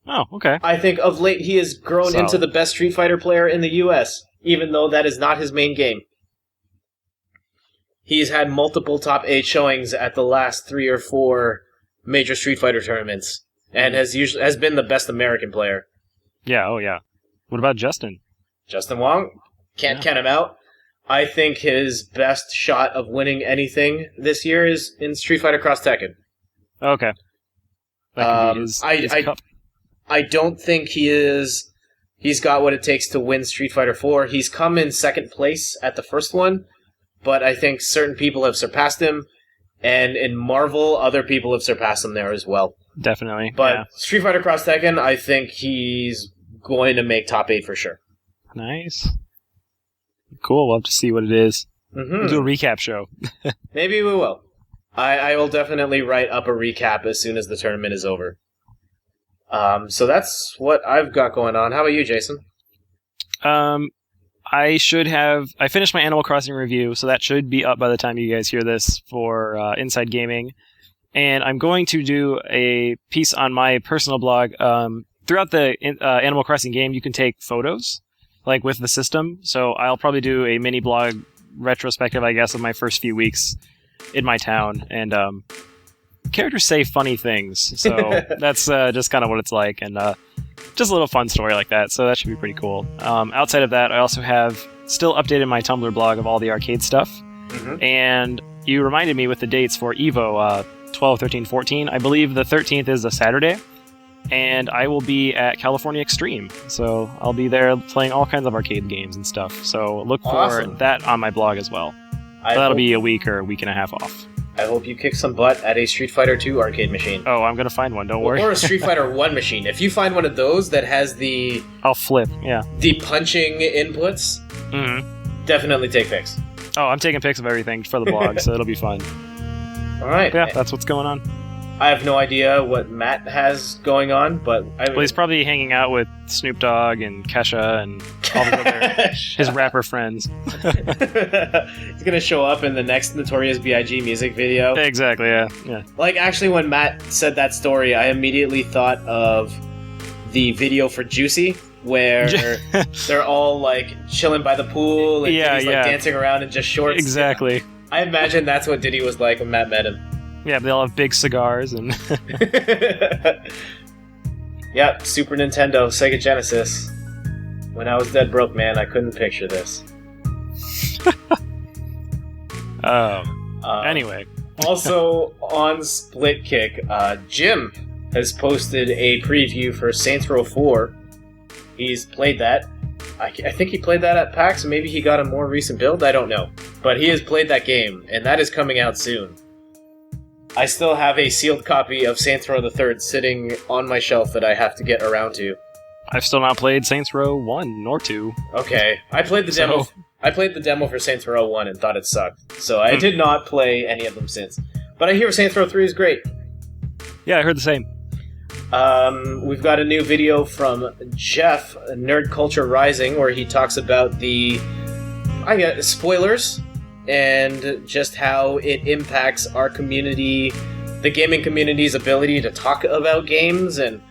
Oh, okay. I think of late he has grown into the best Street Fighter player in the U.S., even though that is not his main game. He's had multiple top 8 showings at the last 3 or 4 major Street Fighter tournaments, and has been the best American player. Yeah, oh yeah. What about Justin? Justin Wong? Can't count him out. I think his best shot of winning anything this year is in Street Fighter Cross Tekken. Okay. That could be his cup. I don't think he's got what it takes to win Street Fighter 4. He's come in second place at the first one, but I think certain people have surpassed him, and in Marvel, other people have surpassed him there as well. Definitely. But Street Fighter Cross Tekken, I think he's going to make top 8 for sure. Nice. Cool, we'll have to see what it is. Mm-hmm. We'll do a recap show. Maybe we will. I will definitely write up a recap as soon as the tournament is over. So that's what I've got going on. How about you, Jason? I finished my Animal Crossing review, so that should be up by the time you guys hear this for Inside Gaming. And I'm going to do a piece on my personal blog. Throughout the Animal Crossing game, you can take photos, like with the system. So I'll probably do a mini blog retrospective, I guess, of my first few weeks in my town. And characters say funny things, so that's just kind of what it's like. And just a little fun story like that, so that should be pretty cool. Outside of that, I also have still updated my Tumblr blog of all the arcade stuff. Mm-hmm. And you reminded me with the dates for EVO 12, 13, 14. I believe the 13th is a Saturday. and I will be at California Extreme. So I'll be there playing all kinds of arcade games and stuff. So look for that on my blog as well. That'll be a week or a week and a half off. I hope you kick some butt at a Street Fighter 2 arcade machine. Oh, I'm going to find one, don't worry. Or a Street Fighter 1 machine. If you find one of those that has the... I'll flip, yeah. The punching inputs, definitely take pics. Oh, I'm taking pics of everything for the blog, so it'll be fun. All right. Yeah, that's what's going on. I have no idea what Matt has going on, but... Well, he's probably hanging out with Snoop Dogg and Kesha and all his other his rapper friends. He's going to show up in the next Notorious B.I.G. music video. Exactly, yeah. Like, actually, when Matt said that story, I immediately thought of the video for Juicy, where they're all, like, chilling by the pool, and he's, like, dancing around in just shorts. Exactly. I imagine that's what Diddy was like when Matt met him. Yeah, they all have big cigars and... Yep, Super Nintendo, Sega Genesis. When I was dead broke, man, I couldn't picture this. Anyway. Also, on Splitkick, Jim has posted a preview for Saints Row 4. He's played that. I think he played that at PAX, maybe he got a more recent build, I don't know. But he has played that game, and that is coming out soon. I still have a sealed copy of Saints Row the Third sitting on my shelf that I have to get around to. I've still not played Saints Row 1 nor 2. Okay, I played the demo. I played the demo for Saints Row 1 and thought it sucked, so I did not play any of them since. But I hear Saints Row 3 is great. Yeah, I heard the same. We've got a new video from Jeff, Nerd Culture Rising, where he talks about the spoilers and just how it impacts our community, the gaming community's ability to talk about games, and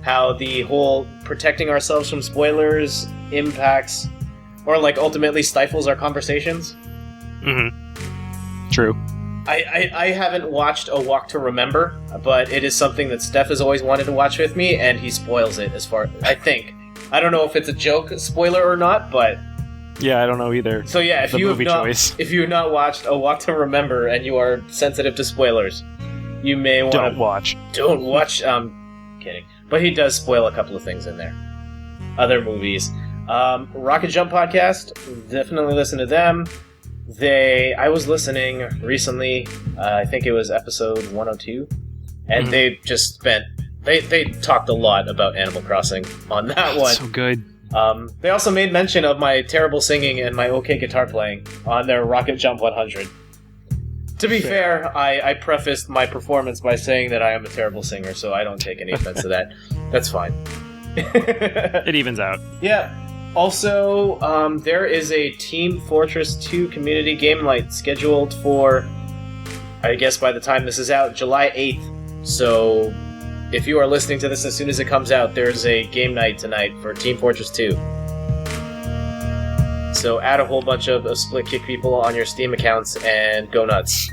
how the whole protecting ourselves from spoilers impacts, or like ultimately stifles our conversations. True. I haven't watched A Walk to Remember, but it is something that Steph has always wanted to watch with me, and he spoils it as far... I think. I don't know if it's a joke spoiler or not, but... Yeah, I don't know either. So yeah, if you have not watched A Walk to Remember and you are sensitive to spoilers, you may want to... Don't watch. Kidding. But he does spoil a couple of things in there. Other movies. Rocket Jump Podcast, definitely listen to them. I was listening recently, I think it was episode 102, and they just they talked a lot about Animal Crossing on that one. So good. They also made mention of my terrible singing and my okay guitar playing on their Rocket Jump 100. To be fair, I prefaced my performance by saying that I am a terrible singer, so I don't take any offense to that. That's fine. It evens out. Yeah. Also, there is a Team Fortress 2 community game night scheduled for, I guess by the time this is out, July 8th. So, if you are listening to this as soon as it comes out, there's a game night tonight for Team Fortress 2. So add a whole bunch of Splitkick people on your Steam accounts and go nuts.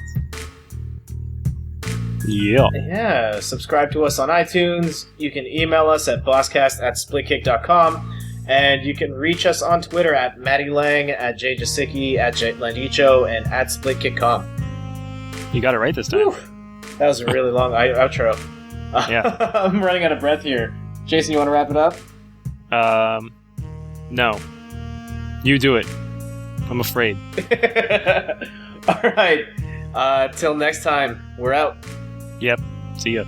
Yeah, subscribe to us on iTunes. You can email us at bosscast@splitkick.com. And you can reach us on Twitter at Matty Lang, at Jay Jasicki, at Jay Landicho, and at SplitKickCom. You got it right this time. Whew. That was a really long outro. Yeah. I'm running out of breath here. Jason, you want to wrap it up? No. You do it. I'm afraid. All right. Till next time, we're out. Yep. See ya.